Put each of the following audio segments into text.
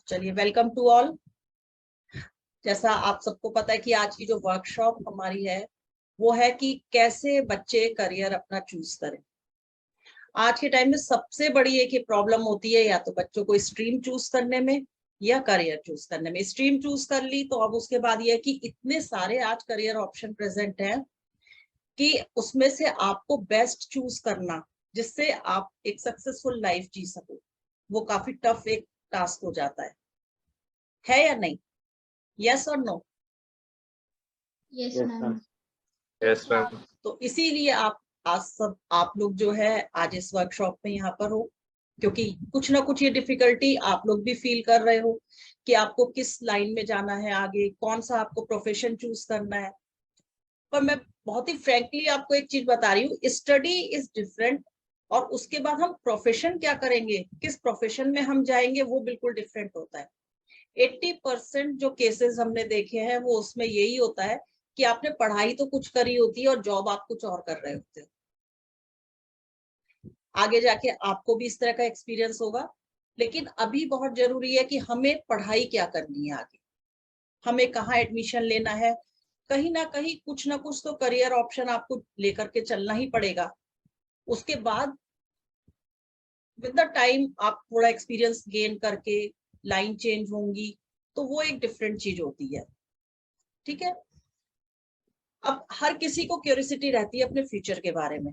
चलिए, welcome to all. जैसा आप सबको पता है कि आज की जो वर्कशॉप हमारी है वो है कि कैसे बच्चे करियर अपना चूज करें। आज के टाइम में सबसे बड़ी एक ही प्रॉब्लम होती है, या तो बच्चों को स्ट्रीम चूज करने में या करियर चूज करने में। स्ट्रीम चूज कर ली तो अब उसके बाद ये है कि इतने सारे आज करियर ऑप्शन प्रेजेंट हैं कि उसमें से आपको बेस्ट चूज करना जिससे आप एक सक्सेसफुल लाइफ जी सको, वो काफी टफ एक टास्क हो जाता है या नहीं? यस और no? Yes ma'am. Yes ma'am. तो इसीलिए आप लोग जो है आज इस वर्कशॉप में यहाँ पर हो, क्योंकि कुछ ना कुछ ये डिफिकल्टी आप लोग भी फील कर रहे हो कि आपको किस लाइन में जाना है, आगे कौन सा आपको प्रोफेशन चूज करना है। पर मैं बहुत ही फ्रैंकली आपको एक चीज बता रही हूँ, स्टडी इज डिफरेंट और उसके बाद हम प्रोफेशन क्या करेंगे, किस प्रोफेशन में हम जाएंगे, वो बिल्कुल डिफरेंट होता है। 80% जो केसेस हमने देखे हैं वो उसमें यही होता है कि आपने पढ़ाई तो कुछ करी होती है और जॉब आप कुछ और कर रहे होते हो। आगे जाके आपको भी इस तरह का एक्सपीरियंस होगा, लेकिन अभी बहुत जरूरी है कि हमें पढ़ाई क्या करनी है, आगे हमें कहाँ एडमिशन लेना है। कहीं ना कहीं कुछ ना कुछ तो करियर ऑप्शन आपको लेकर के चलना ही पड़ेगा। उसके बाद विद द टाइम आप थोड़ा एक्सपीरियंस गेन करके लाइन चेंज होंगी तो वो एक डिफरेंट चीज होती है। ठीक है, अब हर किसी को क्यूरियोसिटी रहती है अपने फ्यूचर के बारे में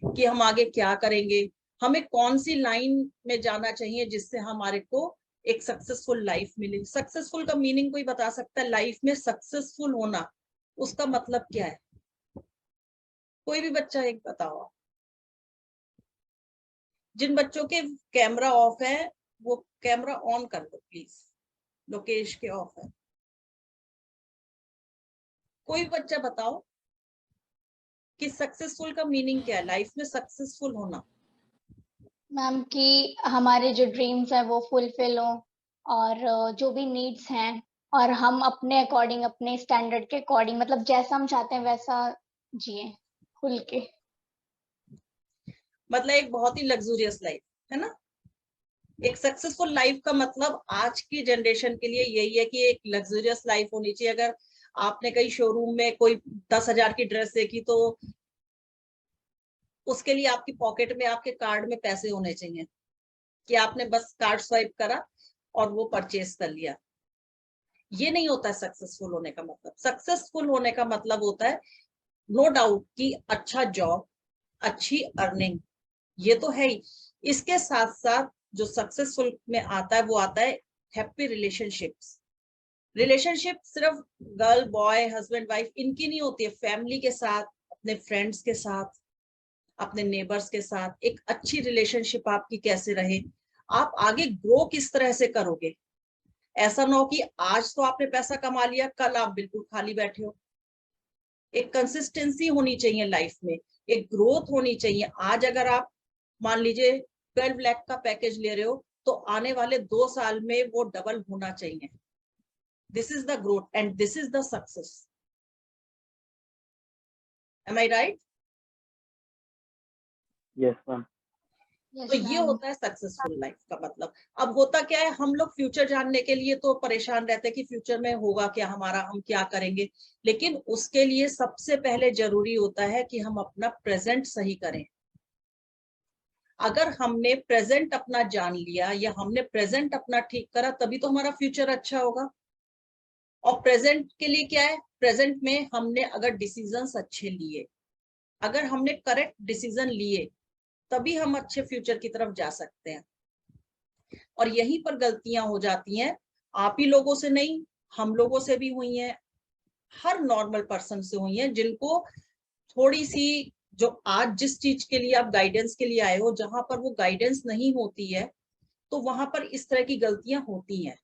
कि हम आगे क्या करेंगे, हमें कौन सी लाइन में जाना चाहिए जिससे हमारे को एक सक्सेसफुल लाइफ मिले। सक्सेसफुल का मीनिंग कोई बता सकता है? लाइफ में सक्सेसफुल होना उसका मतलब क्या है? कोई भी बच्चा एक बताओ। जिन बच्चों के कैमरा ऑफ है वो कैमरा ऑन कर दो प्लीज, लोकेश के ऑफ है। कोई बच्चा बताओ कि सक्सेसफुल का मीनिंग क्या है, लाइफ में सक्सेसफुल होना। मैम कि हमारे जो ड्रीम्स हैं वो फुलफिल हो और जो भी नीड्स हैं और हम अपने अकॉर्डिंग अपने स्टैंडर्ड के अकॉर्डिंग मतलब जैसा हम चाहते हैं वैसा जिए खुल के। मतलब एक बहुत ही लग्जूरियस लाइफ, है ना। एक सक्सेसफुल लाइफ का मतलब आज की जनरेशन के लिए यही है कि एक लग्जूरियस लाइफ होनी चाहिए। अगर आपने कहीं शोरूम में कोई 10,000 की ड्रेस देखी तो उसके लिए आपकी पॉकेट में, आपके कार्ड में पैसे होने चाहिए कि आपने बस कार्ड स्वाइप करा और वो परचेज कर लिया। ये नहीं होता है सक्सेसफुल होने का मतलब। सक्सेसफुल होने का मतलब होता है नो डाउट कि अच्छा जॉब, अच्छी अर्निंग, ये तो है ही। इसके साथ साथ जो सक्सेसफुल में आता है वो आता है हैप्पी रिलेशनशिप्स। रिलेशनशिप सिर्फ गर्ल बॉय हस्बैंड वाइफ इनकी नहीं होती है, फैमिली के साथ, अपने फ्रेंड्स के साथ, अपने नेबर्स के साथ एक अच्छी रिलेशनशिप आपकी कैसे रहे, आप आगे ग्रो किस तरह से करोगे। ऐसा ना हो कि आज तो आपने पैसा कमा लिया, कल आप बिल्कुल खाली बैठे हो। एक कंसिस्टेंसी होनी चाहिए लाइफ में, एक ग्रोथ होनी चाहिए। आज अगर आप मान लीजिए 12 लाख का पैकेज ले रहे हो तो आने वाले 2 साल में वो डबल होना चाहिए। This is the growth and this is the success. Am I right? Yes ma'am. तो ये होता है सक्सेसफुल लाइफ का मतलब। अब होता क्या है, हम लोग फ्यूचर जानने के लिए तो परेशान रहते हैं कि फ्यूचर में होगा क्या हमारा, हम क्या करेंगे। लेकिन उसके लिए सबसे पहले जरूरी होता है कि हम अपना प्रेजेंट सही करें। अगर हमने प्रेजेंट अपना जान लिया या हमने प्रेजेंट अपना ठीक करा तभी तो हमारा फ्यूचर अच्छा होगा। और प्रेजेंट के लिए क्या है, प्रेजेंट में हमने अगर डिसीजंस अच्छे लिए, अगर हमने करेक्ट डिसीजन लिए तभी हम अच्छे फ्यूचर की तरफ जा सकते हैं। और यहीं पर गलतियां हो जाती हैं, आप ही लोगों से नहीं, हम लोगों से भी हुई हैं, हर नॉर्मल पर्सन से हुई हैं, जिनको थोड़ी सी जो आज जिस चीज के लिए आप गाइडेंस के लिए आए हो, जहां पर वो गाइडेंस नहीं होती है तो वहां पर इस तरह की गलतियां होती हैं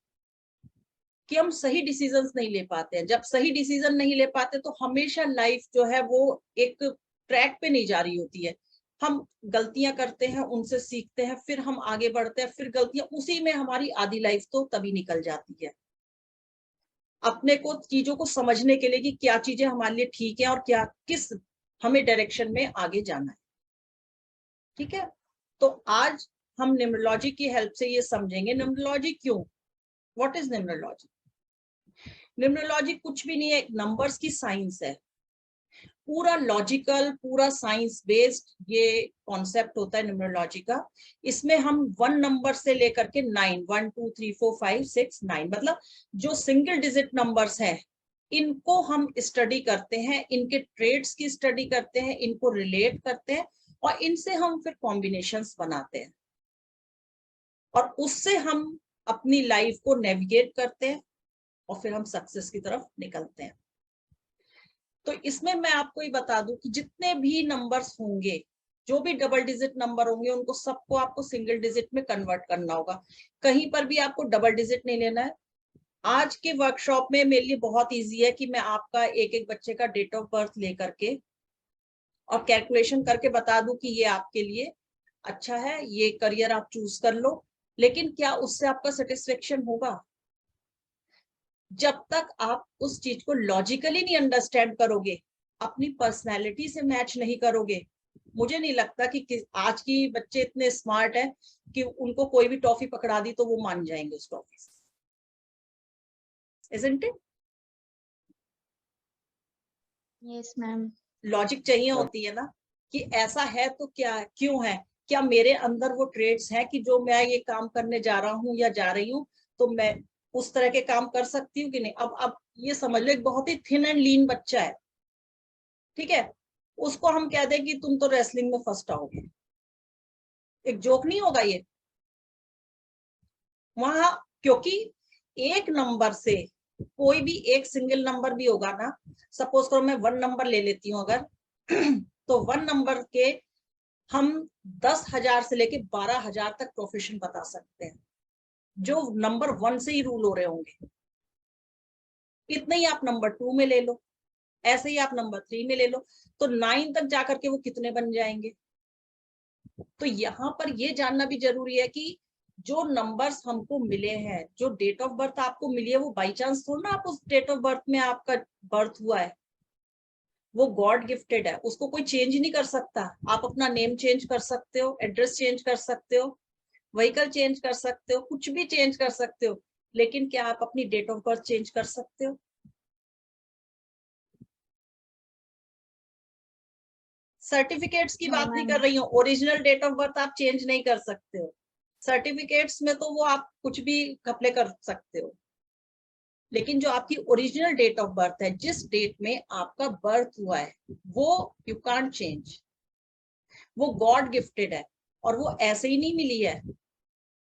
कि हम सही डिसीजंस नहीं ले पाते हैं। जब सही डिसीजन नहीं ले पाते तो हमेशा लाइफ जो है वो एक ट्रैक पे नहीं जा रही होती है। हम गलतियां करते हैं, उनसे सीखते हैं, फिर हम आगे बढ़ते हैं, फिर गलतियां, उसी में हमारी आधी लाइफ तो तभी निकल जाती है। अपने को चीजों को समझने के लिए कि क्या चीजें हमारे लिए ठीक है और क्या किस हमें डायरेक्शन में आगे जाना है। ठीक है, तो आज हम न्यूमरोलॉजी की हेल्प से ये समझेंगे न्यूमरोलॉजी क्यों, व्हाट इज न्यूमरोलॉजी। न्यूमरोलॉजी कुछ भी नहीं है, नंबर्स की साइंस है, पूरा लॉजिकल, पूरा साइंस बेस्ड ये कॉन्सेप्ट होता है न्यूमरोलॉजी का। इसमें हम 1 नंबर से लेकर के 9, 1 2 3 4 5 6 9, मतलब जो सिंगल डिजिट नंबर्स हैं इनको हम स्टडी करते हैं, इनके ट्रेड्स की स्टडी करते हैं, इनको रिलेट करते हैं और इनसे हम फिर कॉम्बिनेशंस बनाते हैं और उससे हम अपनी लाइफ को नेविगेट करते हैं और फिर हम सक्सेस की तरफ निकलते हैं। तो इसमें मैं आपको ये बता दूं कि जितने भी नंबर्स होंगे, जो भी डबल डिजिट नंबर होंगे, उनको सबको आपको सिंगल डिजिट में कन्वर्ट करना होगा। कहीं पर भी आपको डबल डिजिट नहीं लेना है। आज के वर्कशॉप में मेरे लिए बहुत इजी है कि मैं आपका एक एक बच्चे का डेट ऑफ बर्थ लेकर के और कैलकुलेशन करके बता दूं कि ये आपके लिए अच्छा है, ये करियर आप चूज कर लो। लेकिन क्या उससे आपका सेटिस्फेक्शन होगा? जब तक आप उस चीज को लॉजिकली नहीं अंडरस्टैंड करोगे, अपनी पर्सनैलिटी से मैच नहीं करोगे, मुझे नहीं लगता कि आज की बच्चे इतने स्मार्ट हैं कि उनको कोई भी टॉफी पकड़ा दी तो वो मान जाएंगे उस टॉफी से। Isn't it? Yes ma'am. Logic चाहिए होती है ना कि ऐसा है तो क्या, क्यों है, क्या मेरे अंदर वो ट्रेड्स हैं कि जो मैं ये काम करने जा रहा हूँ या जा रही हूँ तो मैं उस तरह के काम कर सकती हूँ कि नहीं। अब ये समझ लो एक बहुत ही थिन एंड लीन बच्चा है, ठीक है, उसको हम कह दें कि तुम तो रेसलिंग में फर्स्ट आओगे, एक जोक नहीं होगा ये वहां? क्योंकि एक नंबर से कोई भी एक सिंगल नंबर भी होगा ना, सपोज करो मैं 1 नंबर ले लेती हूँ अगर तो 1 नंबर के हम 10,000 से लेके 12,000 तक प्रोफेशन बता सकते हैं जो नंबर 1 से ही रूल हो रहे होंगे। इतना ही आप नंबर 2 में ले लो, ऐसे ही आप नंबर 3 में ले लो, तो 9 तक जाकर के वो कितने बन जाएंगे। तो यहाँ पर ये जानना भी जरूरी है कि जो नंबर्स हमको मिले हैं, जो डेट ऑफ बर्थ आपको मिली है, वो बाई चांस थोड़ा ना आप उस डेट ऑफ बर्थ में आपका बर्थ हुआ है, वो गॉड गिफ्टेड है, उसको कोई चेंज नहीं कर सकता। आप अपना नेम चेंज कर सकते हो, एड्रेस चेंज कर सकते हो, व्हीकल चेंज कर सकते हो, कुछ भी चेंज कर सकते हो, लेकिन क्या आप अपनी डेट ऑफ बर्थ चेंज कर सकते हो? सर्टिफिकेट्स की बात नहीं कर रही हूँ, ओरिजिनल डेट ऑफ बर्थ आप चेंज नहीं कर सकते हो। सर्टिफिकेट्स में तो वो आप कुछ भी अप्लाई कर सकते हो, लेकिन जो आपकी ओरिजिनल डेट ऑफ बर्थ है, जिस डेट में आपका बर्थ हुआ है, वो यू कांट चेंज, वो गॉड गिफ्टेड है और वो ऐसे ही नहीं मिली है।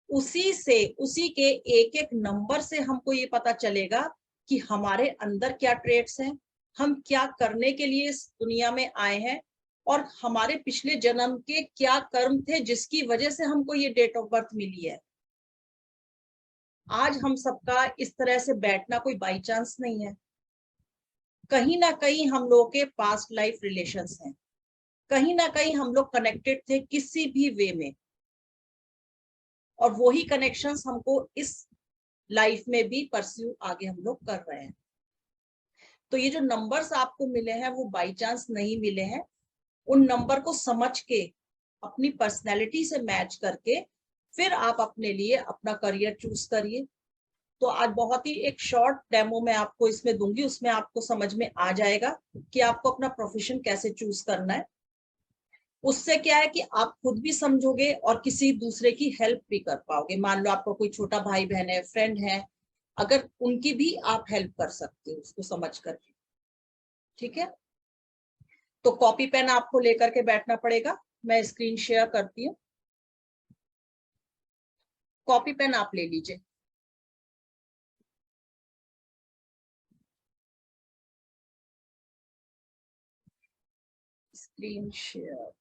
उसी से, उसी के एक एक नंबर से हमको ये पता चलेगा कि हमारे अंदर क्या ट्रेट्स हैं, हम क्या करने के लिए इस दुनिया में आए हैं और हमारे पिछले जन्म के क्या कर्म थे जिसकी वजह से हमको ये डेट ऑफ बर्थ मिली है। आज हम सबका इस तरह से बैठना कोई बाई चांस नहीं है। कहीं ना कहीं हम लोगों के पास्ट लाइफ रिलेशंस हैं, कहीं ना कहीं हम लोग कनेक्टेड थे किसी भी वे में, और वही कनेक्शंस हमको इस लाइफ में भी परस्यू आगे हम लोग कर रहे हैं। तो ये जो नंबर्स आपको मिले हैं वो बाई चांस नहीं मिले हैं। उन नंबर को समझ के, अपनी पर्सनैलिटी से मैच करके फिर आप अपने लिए अपना करियर चूज करिए। तो आज बहुत ही एक शॉर्ट डेमो मैं आपको इसमें दूंगी, उसमें आपको समझ में आ जाएगा कि आपको अपना प्रोफेशन कैसे चूज करना है। उससे क्या है कि आप खुद भी समझोगे और किसी दूसरे की हेल्प भी कर पाओगे। मान लो आपको कोई छोटा भाई बहन है, फ्रेंड है, अगर उनकी भी आप हेल्प कर सकते हो उसको समझ करके, ठीक है। तो कॉपी पेन आपको लेकर के बैठना पड़ेगा, मैं स्क्रीन शेयर करती हूँ। कॉपी पेन आप ले लीजिए। स्क्रीन शेयर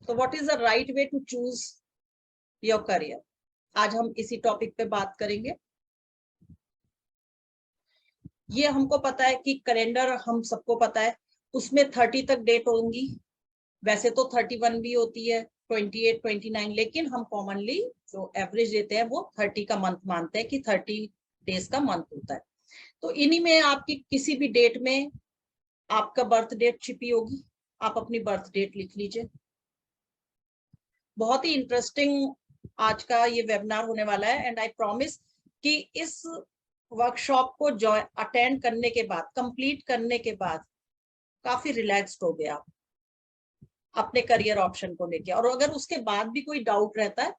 तो what is the right way to choose your career, आज हम इसी टॉपिक पे बात करेंगे। ये हमको पता है कि कैलेंडर हम सबको पता है, उसमें 30 तक डेट होंगी, वैसे तो 31 भी होती है, 28, 29, लेकिन हम कॉमनली जो एवरेज देते हैं वो 30 का मंथ मानते हैं कि 30 डेज का मंथ होता है। तो इन्हीं में आपकी किसी भी डेट में आपका बर्थ डेट छिपी होगी, आप अपनी बर्थ डेट लिख लीजिए। बहुत ही इंटरेस्टिंग आज का ये वेबिनार होने वाला है, एंड आई प्रॉमिस कि इस वर्कशॉप को अटेंड करने के बाद, कंप्लीट करने के बाद काफी रिलैक्स्ड हो गया अपने करियर ऑप्शन को लेके। और अगर उसके बाद भी कोई डाउट रहता है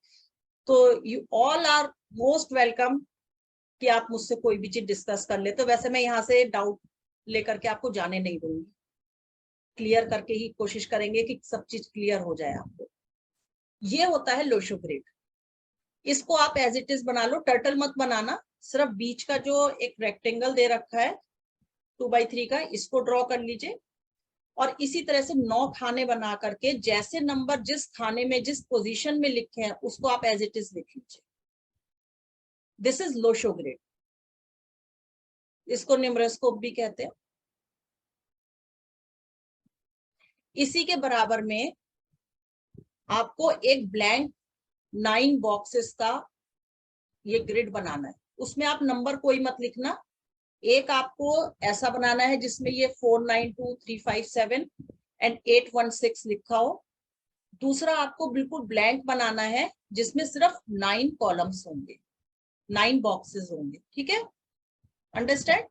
तो you all are most welcome कि आप मुझसे कोई भी चीज डिस्कस कर ले। तो वैसे मैं यहाँ से डाउट लेकर के आपको जाने नहीं दूंगी, क्लियर करके ही कोशिश करेंगे कि सब चीज क्लियर हो जाए आपको। ये होता है लोशो ग्रिड। इसको आप एज इट इज बना लो, टर्टल मत बनाना, सिर्फ बीच का जो एक रेक्टेंगल दे रखा है 2x3 का, इसको ड्रॉ कर लीजिए। और इसी तरह से 9 खाने बना करके जैसे नंबर जिस खाने में जिस पोजीशन में लिखे हैं उसको आप एज इट इज लिख लीजिए। This is Lo Shu grid. इसको न्यूमरोस्कोप भी कहते हैं। इसी के बराबर में आपको एक ब्लैंक 9 बॉक्सेस का ये ग्रिड बनाना है। उसमें आप नंबर कोई मत लिखना। एक आपको ऐसा बनाना है जिसमें ये 492357 एंड 816 लिखा हो। दूसरा आपको बिल्कुल ब्लैंक बनाना है जिसमें सिर्फ 9 कॉलम्स होंगे, 9 बॉक्सेस होंगे। ठीक है, अंडरस्टैंड?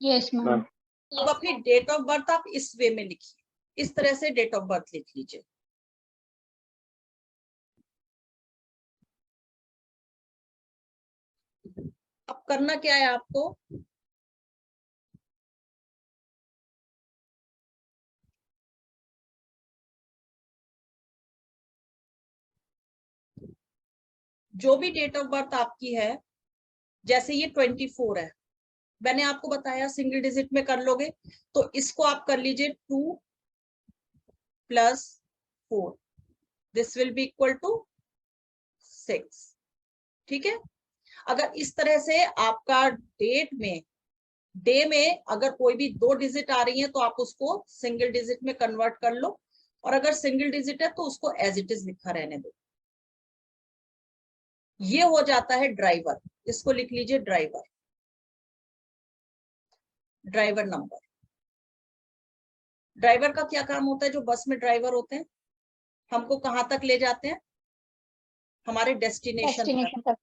Yes ma'am. अब अपनी डेट ऑफ बर्थ आप इस वे में लिखिए, इस तरह से डेट ऑफ बर्थ लिख लीजिए। अब करना क्या है आपको, जो भी डेट ऑफ बर्थ आपकी है, जैसे ये 24 है, मैंने आपको बताया सिंगल डिजिट में कर लोगे, तो इसको आप कर लीजिए 2 + 4, this will be equal to 6। ठीक है, अगर इस तरह से आपका डेट में, डे में अगर कोई भी 2 डिजिट आ रही है तो आप उसको सिंगल डिजिट में कन्वर्ट कर लो, और अगर सिंगल डिजिट है तो उसको एज इट इज लिखा रहने दो। ये हो जाता है ड्राइवर। इसको लिख लीजिए ड्राइवर, ड्राइवर नंबर। ड्राइवर का क्या काम होता है? जो बस में ड्राइवर होते हैं हमको कहाँ तक ले जाते हैं? हमारे डेस्टिनेशन तक। डेस्टिनेशन तक।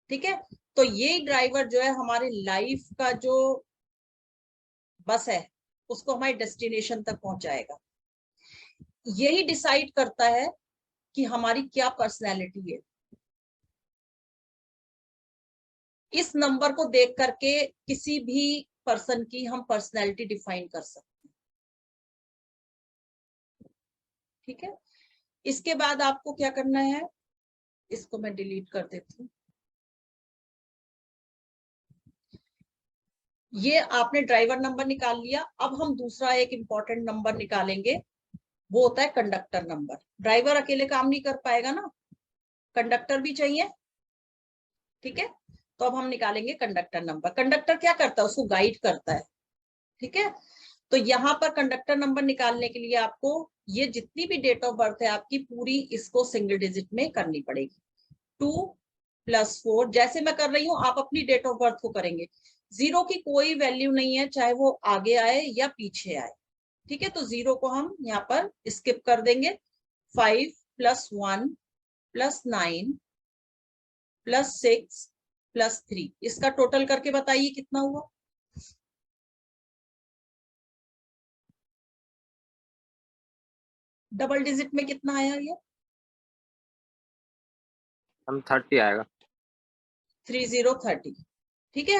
ठीक है, तो ये ड्राइवर जो है हमारे लाइफ का जो बस है उसको हमारे डेस्टिनेशन तक पहुंचाएगा। यही डिसाइड करता है कि हमारी क्या पर्सनैलिटी है। इस नंबर को देख करके किसी भी पर्सन की हम पर्सनैलिटी डिफाइन कर सकते हैं। ठीक है, इसके बाद आपको क्या करना है, इसको मैं डिलीट कर देती हूँ। ये आपने ड्राइवर नंबर निकाल लिया। अब हम दूसरा एक इंपॉर्टेंट नंबर निकालेंगे, वो होता है कंडक्टर नंबर। ड्राइवर अकेले काम नहीं कर पाएगा ना, कंडक्टर भी चाहिए। ठीक है, तो अब हम निकालेंगे कंडक्टर नंबर। कंडक्टर क्या करता है? उसको गाइड करता है। ठीक है, तो यहाँ पर कंडक्टर नंबर निकालने के लिए आपको ये जितनी भी डेट ऑफ बर्थ है आपकी पूरी, इसको सिंगल डिजिट में करनी पड़ेगी। 2 + 4 जैसे मैं कर रही हूँ आप अपनी डेट ऑफ बर्थ को करेंगे। 0 की कोई वैल्यू नहीं है, चाहे वो आगे आए या पीछे आए। ठीक है, तो 0 को हम यहाँ पर स्किप कर देंगे। 5 + 1 + 9 + 6 + 3, इसका टोटल करके बताइए कितना हुआ। डबल डिजिट में कितना आया ये? हम 30 आएगा। 30 ठीक है,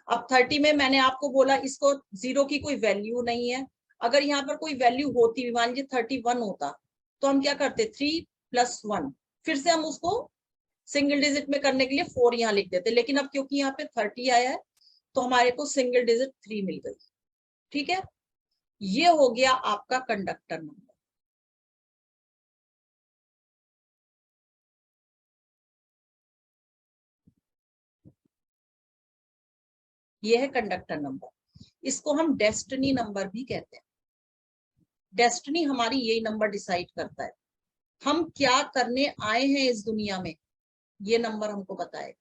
अब 30 में मैंने आपको बोला इसको 0 की कोई वैल्यू नहीं है। अगर यहाँ पर कोई वैल्यू होती, मान लीजिए 31 होता, तो हम क्या करते? 3 + 1, फिर से हम उसको सिंगल डिजिट में करने के लिए 4 यहाँ लिख देते, लेकिन अब क्योंकि यहाँ पे 30 आया है तो हमारे को सिंगल डिजिट 3 मिल गई। ठीक है, ये हो गया आपका कंडक्टर नंबर। ये है कंडक्टर नंबर। इसको हम डेस्टिनी नंबर भी कहते हैं। डेस्टिनी हमारी यही नंबर डिसाइड करता है, हम क्या करने आए हैं इस दुनिया में, ये नंबर हमको बताएगा।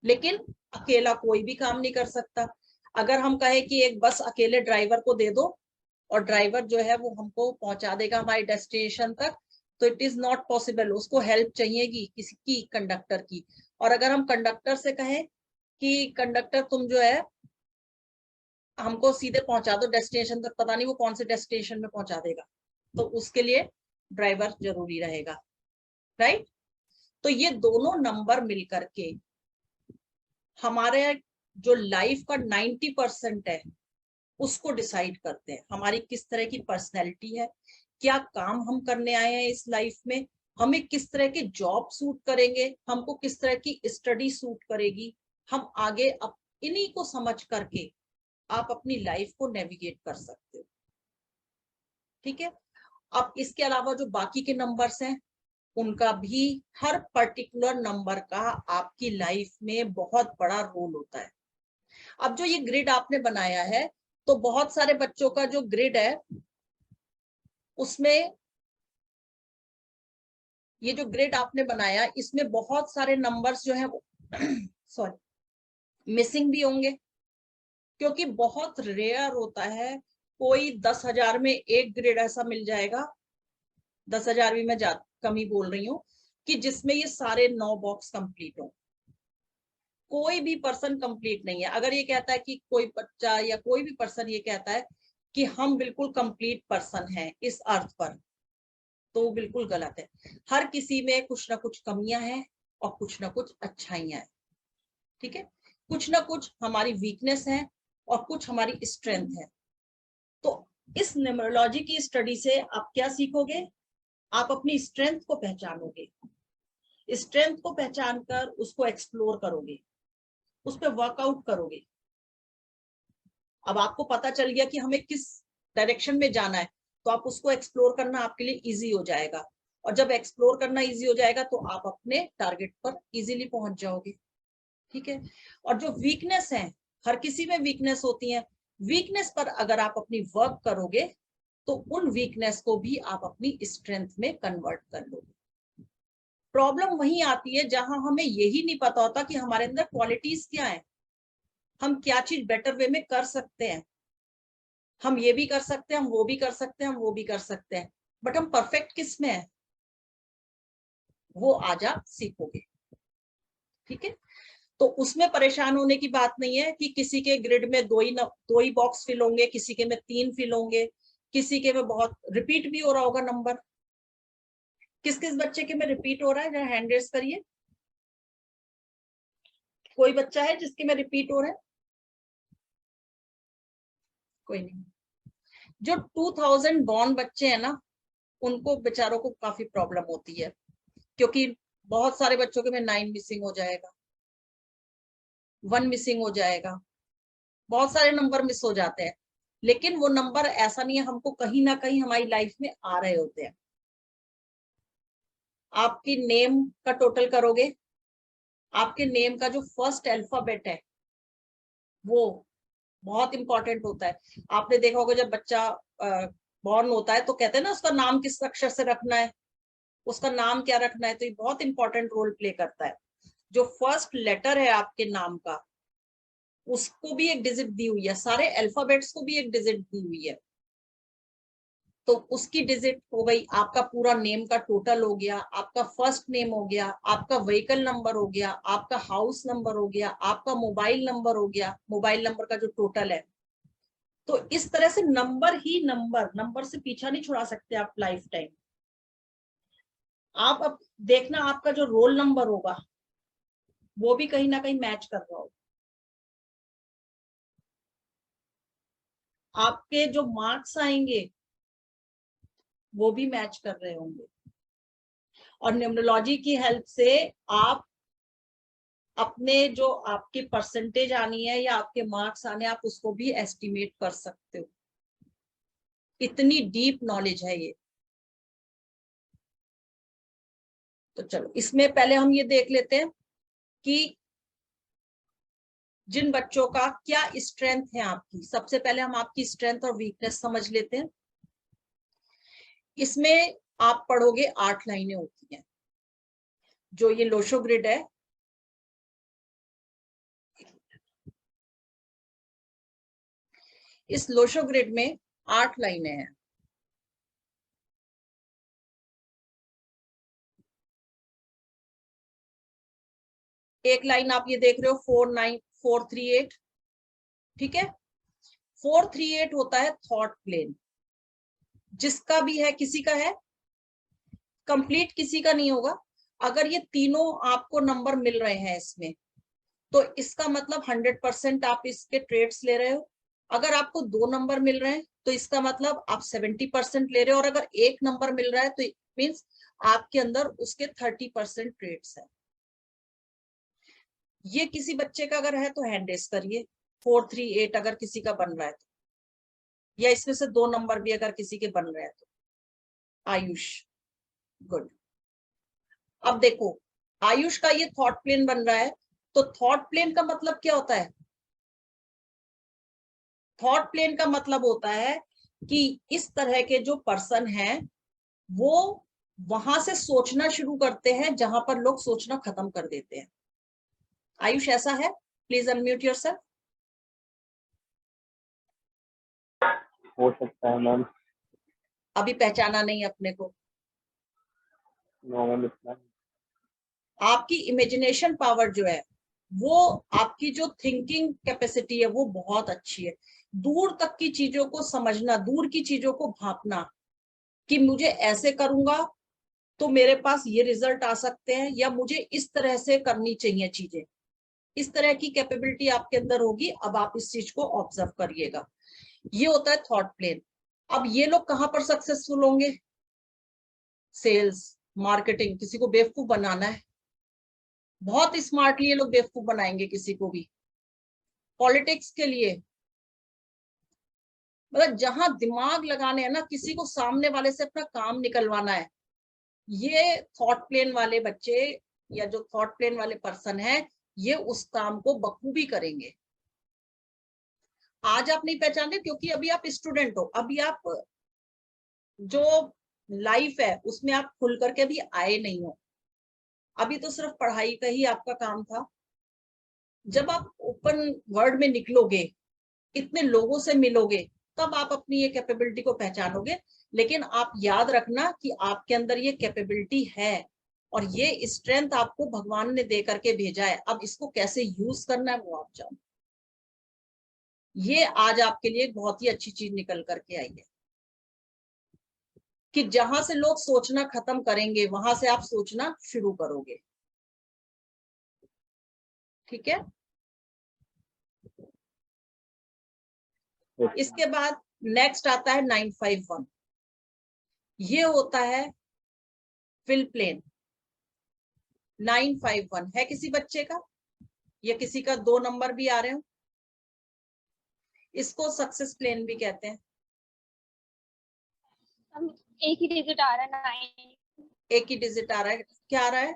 लेकिन अकेला कोई भी काम नहीं कर सकता। अगर हम कहे कि एक बस अकेले ड्राइवर को दे दो और ड्राइवर जो है वो हमको पहुंचा देगा हमारी डेस्टिनेशन तक, तो इट इज नॉट पॉसिबल। उसको हेल्प चाहिएगी किसी की, कंडक्टर की। और अगर हम कंडक्टर से कहें कि कंडक्टर तुम जो है हमको सीधे पहुंचा दो डेस्टिनेशन तक, पता नहीं वो कौन से डेस्टिनेशन में पहुंचा देगा, तो उसके लिए ड्राइवर जरूरी रहेगा, राइट। तो ये दोनों नंबर मिलकर के हमारे जो लाइफ का 90% है उसको डिसाइड करते हैं। हमारी किस तरह की पर्सनैलिटी है, क्या काम हम करने आए हैं इस लाइफ में, हमें किस तरह के जॉब सूट करेंगे, हमको किस तरह की स्टडी सूट करेगी। हम आगे इन्हीं को समझ करके आप अपनी लाइफ को नेविगेट कर सकते हो, ठीक है। अब इसके अलावा जो बाकी के नंबर्स हैं उनका भी, हर पर्टिकुलर नंबर का आपकी लाइफ में बहुत बड़ा रोल होता है। अब जो ये ग्रिड आपने बनाया है, तो बहुत सारे बच्चों का जो ग्रिड है उसमें, ये जो ग्रिड आपने बनाया इसमें बहुत सारे नंबर्स जो है सॉरी मिसिंग भी होंगे, क्योंकि बहुत रेयर होता है कोई 10,000 में एक ग्रिड ऐसा मिल जाएगा, 10,000 भी मैं कम ही बोल रही हूँ, कि जिसमें ये सारे 9 बॉक्स कंप्लीट हो। कोई भी पर्सन कंप्लीट नहीं है। अगर ये कहता है कि कोई बच्चा या कोई भी पर्सन ये कहता है कि हम बिल्कुल कंप्लीट पर्सन हैं इस अर्थ पर, तो वो बिल्कुल गलत है। हर किसी में कुछ ना कुछ कमियां हैं और कुछ ना कुछ अच्छाइयां हैं, ठीक है। कुछ ना कुछ हमारी वीकनेस है और कुछ हमारी स्ट्रेंथ है। तो इस न्यूमरोलॉजी की स्टडी से आप क्या सीखोगे, आप अपनी स्ट्रेंथ को पहचानोगे, स्ट्रेंथ को पहचान कर उसको एक्सप्लोर करोगे, उस पर वर्कआउट करोगे। अब आपको पता चल गया कि हमें किस डायरेक्शन में जाना है, तो आप उसको एक्सप्लोर करना आपके लिए इजी हो जाएगा। और जब एक्सप्लोर करना इजी हो जाएगा तो आप अपने टारगेट पर इजीली पहुंच जाओगे, ठीक है। और जो वीकनेस है, हर किसी में वीकनेस होती है, वीकनेस पर अगर आप अपनी वर्क करोगे तो उन वीकनेस को भी आप अपनी स्ट्रेंथ में कन्वर्ट कर लोगे। प्रॉब्लम वहीं आती है जहां हमें यही नहीं पता होता कि हमारे अंदर क्वालिटीज क्या है, हम क्या चीज बेटर वे में कर सकते हैं। हम ये भी कर सकते हैं, हम वो भी कर सकते हैं, हम वो भी कर सकते हैं, बट हम परफेक्ट किस में है, वो आज आप सीखोगे, ठीक है। तो उसमें परेशान होने की बात नहीं है कि किसी के ग्रिड में दो ही बॉक्स फिल होंगे, किसी के में 3 फिल होंगे, किसी के में बहुत रिपीट भी हो रहा होगा नंबर। किस किस बच्चे के में रिपीट हो रहा है, जरा हैंड रेस करिए। कोई बच्चा है जिसके में रिपीट हो रहा है? कोई नहीं। जो 2000 बॉर्न बच्चे हैं ना, उनको बेचारों को काफी प्रॉब्लम होती है, क्योंकि बहुत सारे बच्चों के में 9 मिसिंग हो जाएगा, 1 मिसिंग हो जाएगा, बहुत सारे नंबर मिस हो जाते हैं। लेकिन वो नंबर ऐसा नहीं है, हमको कहीं ना कहीं हमारी लाइफ में आ रहे होते हैं। आपकी नेम का टोटल करोगे, आपके नेम का जो फर्स्ट अल्फाबेट है वो बहुत इंपॉर्टेंट होता है। आपने देखा होगा जब बच्चा बॉर्न होता है तो कहते हैं ना उसका नाम किस अक्षर से रखना है, उसका नाम क्या रखना है, तो ये बहुत इंपॉर्टेंट रोल प्ले करता है। जो फर्स्ट लेटर है आपके नाम का, उसको भी एक डिजिट दी हुई है, सारे अल्फाबेट्स को भी एक डिजिट दी हुई है, तो उसकी डिजिट हो गई। आपका पूरा नेम का टोटल हो गया, आपका फर्स्ट नेम हो गया, आपका व्हीकल नंबर हो गया, आपका हाउस नंबर हो गया, आपका मोबाइल नंबर हो गया, मोबाइल नंबर का जो टोटल है। तो इस तरह से नंबर ही नंबर से पीछा नहीं छुड़ा सकते आप लाइफ टाइम। आप अब देखना आपका जो रोल नंबर होगा वो भी कहीं ना कहीं मैच कर रहा होगा, आपके जो मार्क्स आएंगे वो भी मैच कर रहे होंगे। और न्यूमरोलॉजी की हेल्प से आप अपने जो आपकी परसेंटेज आनी है या आपके मार्क्स आने, आप उसको भी एस्टिमेट कर सकते हो। इतनी डीप नॉलेज है ये। तो चलो इसमें पहले हम ये देख लेते हैं कि जिन बच्चों का क्या स्ट्रेंथ है आपकी, सबसे पहले हम आपकी स्ट्रेंथ और वीकनेस समझ लेते हैं। इसमें आप पढ़ोगे 8 लाइनें होती हैं। जो ये लोशो ग्रिड है, इस लोशो ग्रिड में 8 लाइनें हैं। एक लाइन आप ये देख रहे हो 49438, ठीक है। 438 होता है थॉट प्लेन, जिसका भी है, किसी का है, कंप्लीट किसी का नहीं होगा। अगर ये तीनों आपको नंबर मिल रहे हैं इसमें, तो इसका मतलब 100% आप इसके ट्रेड्स ले रहे हो। अगर आपको 2 नंबर मिल रहे हैं तो इसका मतलब आप 70% ले रहे हो, और अगर 1 नंबर मिल रहा है तो मीन्स आपके अंदर उसके 30% ट्रेड्स है। ये किसी बच्चे का अगर है तो हैंड रेस करिए, 438 अगर किसी का बन रहा है तो, या इसमें से 2 नंबर भी अगर किसी के बन रहे हैं तो। आयुष, गुड। अब देखो, आयुष का ये थॉट प्लेन बन रहा है, तो थॉट प्लेन का मतलब क्या होता है? थॉट प्लेन का मतलब होता है कि इस तरह के जो पर्सन हैं वो वहां से सोचना शुरू करते हैं जहां पर लोग सोचना खत्म कर देते हैं। आयुष ऐसा है? Please unmute yourself. हो सकता है मैम। अभी पहचाना नहीं अपने को? नो मैम, इतना आपकी इमेजिनेशन पावर जो है, वो आपकी जो थिंकिंग कैपेसिटी है वो बहुत अच्छी है। दूर तक की चीजों को समझना, दूर की चीजों को भांपना, कि मुझे ऐसे करूंगा तो मेरे पास ये रिजल्ट आ सकते हैं, या मुझे इस तरह से करनी चाहिए चीजें, इस तरह की कैपेबिलिटी आपके अंदर होगी। अब आप इस चीज को ऑब्जर्व करिएगा। ये होता है थॉट प्लेन। अब ये लोग कहां पर सक्सेसफुल होंगे? सेल्स, मार्केटिंग, किसी को बेवकूफ बनाना है, बहुत स्मार्टली ये लोग बेवकूफ बनाएंगे किसी को भी। पॉलिटिक्स के लिए, मतलब जहां दिमाग लगाने हैं ना, किसी को सामने वाले से अपना काम निकलवाना है, ये थॉट प्लेन वाले बच्चे या जो थॉट प्लेन वाले पर्सन है, ये उस काम को बखूबी करेंगे। आज आप नहीं पहचान रहे क्योंकि अभी आप स्टूडेंट हो, अभी आप जो लाइफ है उसमें आप खुल करके भी आए नहीं हो। अभी तो सिर्फ पढ़ाई का ही आपका काम था। जब आप ओपन वर्ल्ड में निकलोगे, इतने लोगों से मिलोगे, तब आप अपनी ये कैपेबिलिटी को पहचानोगे। लेकिन आप याद रखना कि आपके अंदर ये कैपेबिलिटी है, और ये स्ट्रेंथ आपको भगवान ने दे करके भेजा है। अब इसको कैसे यूज करना है वो आप जानो। ये आज आपके लिए एक बहुत ही अच्छी चीज निकल करके आई है, कि जहां से लोग सोचना खत्म करेंगे वहां से आप सोचना शुरू करोगे। ठीक है। इसके बाद नेक्स्ट आता है 951। ये होता है फिल प्लेन। 951 है किसी बच्चे का, या किसी का 2 नंबर भी आ रहे हो, इसको सक्सेस प्लेन भी कहते हैं। एक ही डिजिट आ रहा है 9। एक ही डिजिट आ रहा है, क्या आ रहा है?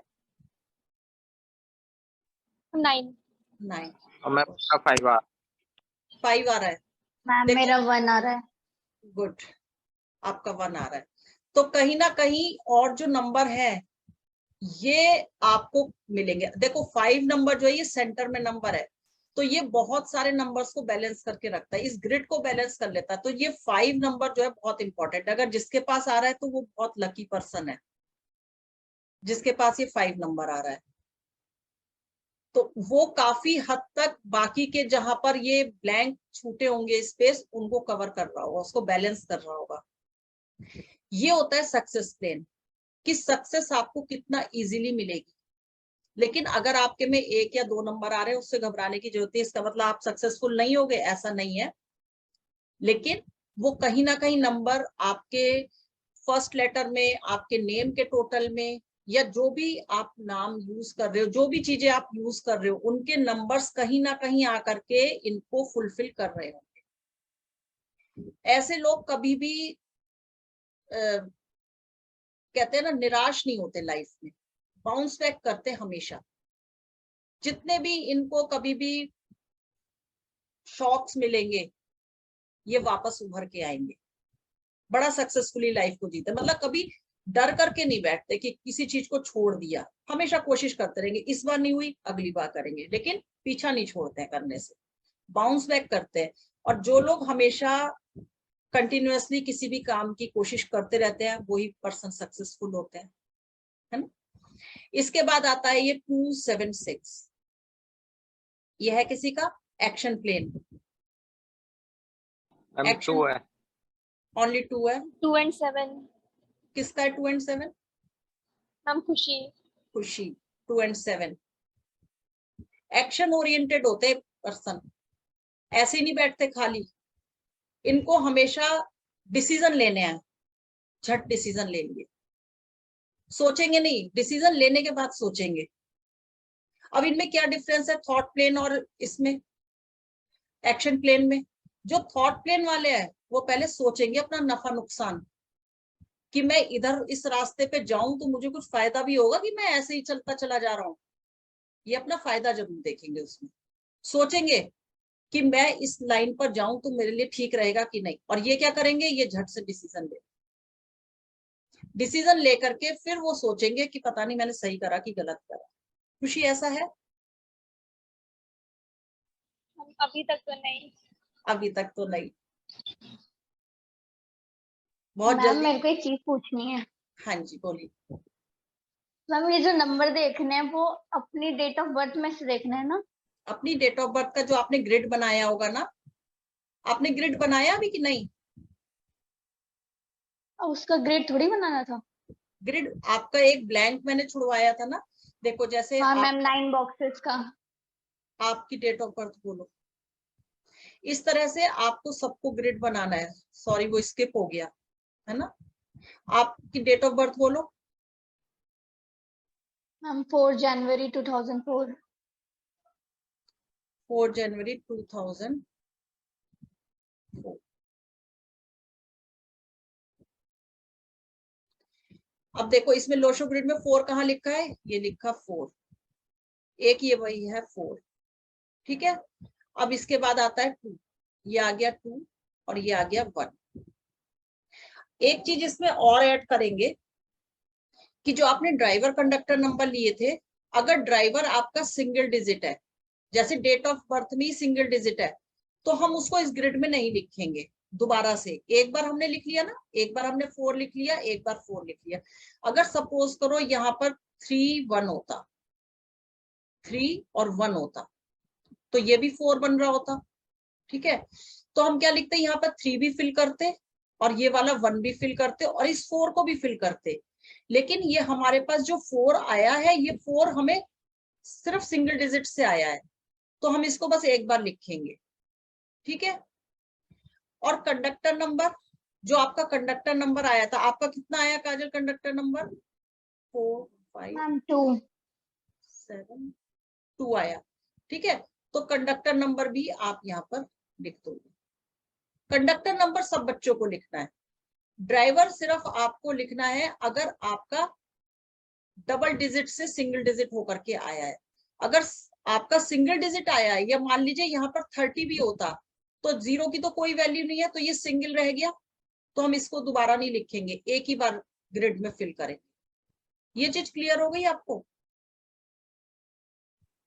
9। 9। और मैं 5 आ 5 आ रहा है। मैम देखो, मेरा 1 आ रहा है। गुड, आपका 1 आ रहा है। तो कहीं ना कहीं और जो नंबर है ये आपको मिलेंगे। देखो 5 नंबर जो है ये सेंटर में नंबर है, तो ये बहुत सारे नंबर्स को बैलेंस करके रखता है, इस ग्रिड को बैलेंस कर लेता है। तो ये 5 नंबर जो है बहुत इंपॉर्टेंट है। अगर जिसके पास आ रहा है तो वो बहुत लकी पर्सन है, जिसके पास ये 5 नंबर आ रहा है। तो वो काफी हद तक बाकी के जहां पर ये ब्लैंक छूटे होंगे स्पेस, उनको कवर कर रहा होगा, उसको बैलेंस कर रहा होगा। ये होता है सक्सेस प्लेन, कि सक्सेस आपको कितना इजीली मिलेगी। लेकिन अगर आपके में 1 या 2 नंबर आ रहे हैं, उससे घबराने की जरूरत है। इसका मतलब आप सक्सेसफुल नहीं होगे, ऐसा नहीं है। लेकिन वो कहीं ना कहीं नंबर आपके फर्स्ट लेटर में, आपके नेम के टोटल में, या जो भी आप नाम यूज कर रहे हो, जो भी चीजें आप यूज कर रहे हो, उनके नंबर्स कहीं ना कहीं आकर के इनको फुलफिल कर रहे होंगे। ऐसे लोग कभी भी कहते हैं ना, निराश नहीं होते लाइफ में, बाउंस बैक करते हमेशा। जितने भी इनको कभी भी शॉक्स मिलेंगे, ये वापस उभर के आएंगे, बड़ा सक्सेसफुली लाइफ को जीते। मतलब कभी डर करके नहीं बैठते कि किसी चीज को छोड़ दिया, हमेशा कोशिश करते रहेंगे, इस बार नहीं हुई अगली बार करेंगे, लेकिन पीछा नहीं छोड़ते हैं करने से, बाउंस बैक करते हैं। और जो लोग हमेशा कंटिन्यूअसली किसी भी काम की कोशिश करते रहते हैं वही पर्सन सक्सेसफुल होते हैं, है ना। इसके बाद आता है ये 276, ये है किसी का एक्शन प्लेन। एक्शन 2 है। ओनली 2 है। 2 and 7 किसका है 2 and 7? मैम खुशी। खुशी। 2 and 7 एक्शन ओरिएंटेड होते हैं पर्सन, ऐसे नहीं बैठते खाली, इनको हमेशा डिसीजन लेने हैं, झट डिसीजन ले लिए, सोचेंगे नहीं, डिसीजन लेने के बाद सोचेंगे। अब इनमें क्या डिफरेंस है थॉट प्लेन और इसमें एक्शन प्लेन में? जो थॉट प्लेन वाले हैं वो पहले सोचेंगे अपना नफा नुकसान, कि मैं इधर इस रास्ते पे जाऊं तो मुझे कुछ फायदा भी होगा कि मैं ऐसे ही चलता चला जा रहा हूं, ये अपना फायदा जरूर देखेंगे, उसमें सोचेंगे कि मैं इस लाइन पर जाऊं तो मेरे लिए ठीक रहेगा कि नहीं, और ये क्या करेंगे, ये झट से डिसीजन लेकर के फिर वो सोचेंगे कि पता नहीं मैंने सही करा कि गलत करा। खुशी ऐसा है? अभी तक तो नहीं। अभी तक तो नहीं, बहुत मैम जल्दी। मेरे को एक चीज पूछनी है। हाँ जी बोलिए। मैम ये जो नंबर देखने हैं वो अपनी डेट ऑफ बर्थ में से देखना है ना? अपनी डेट ऑफ बर्थ का जो आपने ग्रिड बनाया होगा ना, आपने ग्रिड बनाया अभी कि नहीं? उसका ग्रेड थोड़ी बनाना था। ग्रिड आपका एक ब्लैंक मैंने छुड़वाया था ना, देखो जैसे हाँ मैम, आप 9 बॉक्सेस का। आपकी डेट ऑफ बर्थ बोलो, इस तरह से आपको सबको ग्रिड बनाना है। सॉरी वो स्किप हो गया है ना। आपकी डेट ऑफ बर्थ बोलो। मैम 4 जनवरी 2004। 4 जनवरी 2004। अब देखो इसमें लोशो ग्रिड में 4 कहाँ लिखा है, ये लिखा 4, एक ये वही है 4, ठीक है। अब इसके बाद आता है 2, ये आ गया 2 और ये आ गया 1। एक चीज इसमें और ऐड करेंगे कि जो आपने ड्राइवर कंडक्टर नंबर लिए थे, अगर ड्राइवर आपका सिंगल डिजिट है, जैसे डेट ऑफ बर्थ में ही सिंगल डिजिट है, तो हम उसको इस ग्रिड में नहीं लिखेंगे दोबारा से। एक बार हमने लिख लिया ना, एक बार हमने 4 लिख लिया, एक बार 4 लिख लिया। अगर सपोज करो यहाँ पर 3 1 होता, 3 और 1 होता, तो ये भी 4 बन रहा होता, ठीक है। तो हम क्या लिखते, यहाँ पर 3 भी फिल करते और ये वाला 1 भी फिल करते और इस 4 को भी फिल करते। लेकिन ये हमारे पास जो 4 आया है, ये 4 हमें सिर्फ सिंगल डिजिट से आया है, तो हम इसको बस एक बार लिखेंगे, ठीक है। और कंडक्टर नंबर, जो आपका कंडक्टर नंबर आया था, आपका कितना आया काजल कंडक्टर नंबर? 4 5 मैम 2। 7 2 आया, ठीक है। तो कंडक्टर नंबर भी आप यहाँ पर लिख दोगे। कंडक्टर नंबर सब बच्चों को लिखना है, ड्राइवर सिर्फ आपको लिखना है अगर आपका डबल डिजिट से सिंगल डिजिट होकर के आया है। अगर आपका सिंगल डिजिट आया है, या मान लीजिए यहाँ पर 30 भी होता, तो 0 की तो कोई वैल्यू नहीं है, तो ये सिंगल रह गया, तो हम इसको दोबारा नहीं लिखेंगे, एक ही बार ग्रिड में फिल करेंगे। ये चीज क्लियर हो गई आपको?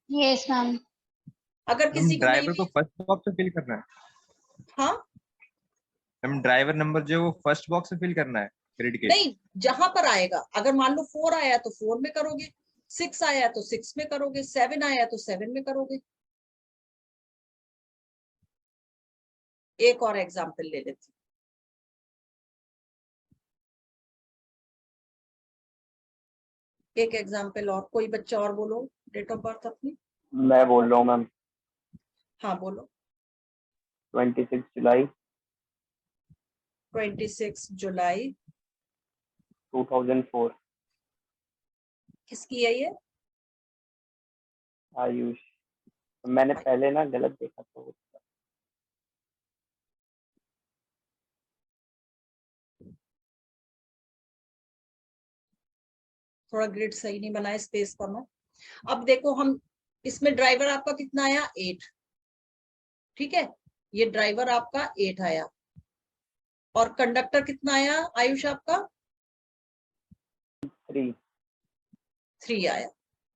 Yes ma'am. अगर किसी को नहीं ड्राइवर को फर्स्ट बॉक्स में फिल करना है। हाँ मैम ड्राइवर नंबर जो वो फर्स्ट बॉक्स में फिल करना है ग्रिड के। नहीं, जहां पर आएगा, अगर मान लो 4 आया तो 4 में करोगे, 6 आया तो 6 में करोगे, 7 आया तो 7 में करोगे। एक और एग्जाम्पल ले लेती हूँ। एक एग्जाम्पल और, कोई बच्चा और बोलो डेट ऑफ बर्थ अपनी। मैं बोल रहा हूँ मैम। हाँ बोलो। 26 जुलाई 26 जुलाई 2004। किसकी है ये? आयुष। मैंने पहले ना गलत देखा था वो। थोड़ा ग्रिड सही नहीं बनाया, स्पेस कम है। अब देखो हम इसमें ड्राइवर आपका कितना आया, 8, ठीक है, ये ड्राइवर आपका 8 आया और कंडक्टर कितना आया आयुष आपका 3 आया।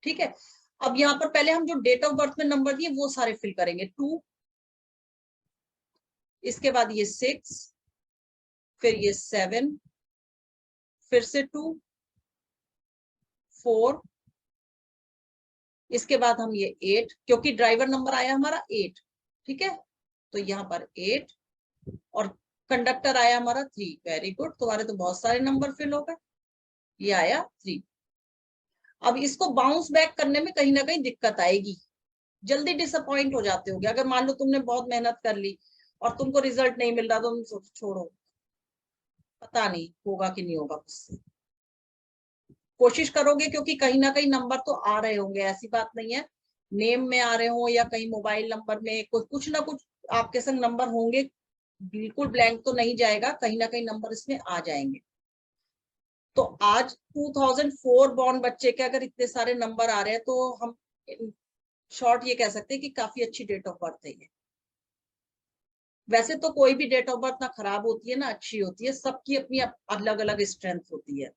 ठीक है, अब यहाँ पर पहले हम जो डेट ऑफ बर्थ में नंबर दिए वो सारे फिल करेंगे। 2, इसके बाद ये 6, फिर ये 7, फिर से 2, 4, इसके बाद हम ये 8, क्योंकि ड्राइवर नंबर आया हमारा 8। ठीक है, तो यहाँ पर 8 और कंडक्टर आया हमारा 3। वेरी गुड, तुम्हारे तो बहुत सारे नंबर फिल हो गए। ये आया 3। अब इसको बाउंस बैक करने में कहीं ना कहीं दिक्कत आएगी, जल्दी डिसअपॉइंट हो जाते होगे। अगर मान लो तुमने बहुत मेहनत कर ली और तुमको रिजल्ट नहीं मिल रहा तो तुम छोड़ो, पता नहीं होगा कि नहीं होगा मुझसे। कोशिश करोगे क्योंकि कहीं ना कहीं नंबर तो आ रहे होंगे, ऐसी बात नहीं है नेम में आ रहे हो या कहीं मोबाइल नंबर में कुछ ना कुछ आपके संग नंबर होंगे। बिल्कुल ब्लैंक तो नहीं जाएगा, कहीं ना कहीं नंबर इसमें आ जाएंगे। तो आज 2004 बॉर्न बच्चे के अगर इतने सारे नंबर आ रहे हैं तो हम शॉर्ट ये कह सकते हैं कि काफी अच्छी डेट ऑफ बर्थ है ये। वैसे तो कोई भी डेट ऑफ बर्थ ना खराब होती है ना अच्छी होती है, सबकी अपनी अलग अलग स्ट्रेंथ होती है।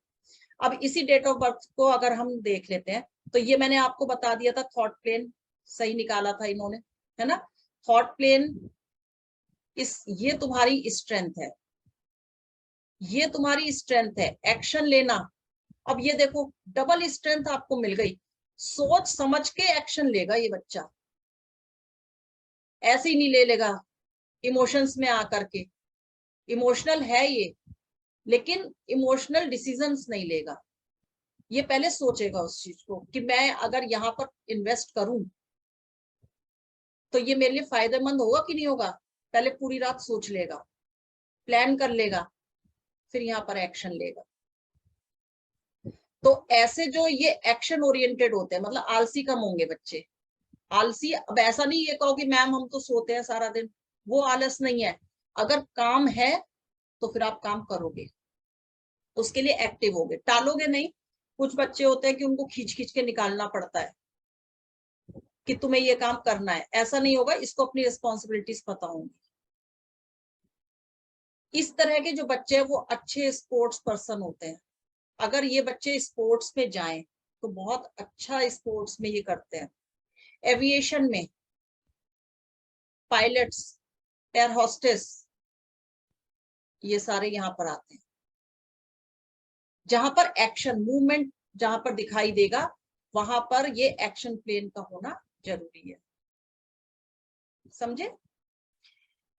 अब इसी डेट ऑफ बर्थ को अगर हम देख लेते हैं तो ये मैंने आपको बता दिया था, थॉट प्लेन सही निकाला था इन्होंने, है ना। थॉट प्लेन ये तुम्हारी स्ट्रेंथ है, ये तुम्हारी स्ट्रेंथ है, एक्शन लेना। अब ये देखो डबल स्ट्रेंथ आपको मिल गई, सोच समझ के एक्शन लेगा ये बच्चा, ऐसे ही नहीं ले लेगा इमोशंस में आकर के। इमोशनल है ये, लेकिन इमोशनल डिसीजंस नहीं लेगा। ये पहले सोचेगा उस चीज को कि मैं अगर यहाँ पर इन्वेस्ट करूं तो ये मेरे लिए फायदेमंद होगा कि नहीं होगा। पहले पूरी रात सोच लेगा, प्लान कर लेगा, फिर यहाँ पर एक्शन लेगा। तो ऐसे जो ये एक्शन ओरिएंटेड होते हैं, मतलब आलसी कम होंगे बच्चे। आलसी, अब ऐसा नहीं ये कहो कि मैम हम तो सोते हैं सारा दिन, वो आलस नहीं है। अगर काम है तो फिर आप काम करोगे, उसके लिए एक्टिव होगे, टालोगे नहीं। कुछ बच्चे होते हैं कि उनको खींच खींच के निकालना पड़ता है कि तुम्हें ये काम करना है, ऐसा नहीं होगा। इसको अपनी रिस्पॉन्सिबिलिटीज पता होंगी। इस तरह के जो बच्चे हैं वो अच्छे स्पोर्ट्स पर्सन होते हैं। अगर ये बच्चे स्पोर्ट्स में जाएं तो बहुत अच्छा स्पोर्ट्स में ये करते हैं। एविएशन में पायलट्स, एयर होस्टेस, ये सारे यहाँ पर आते हैं। जहां पर एक्शन मूवमेंट जहां पर दिखाई देगा वहां पर ये एक्शन प्लेन का होना जरूरी है, समझे।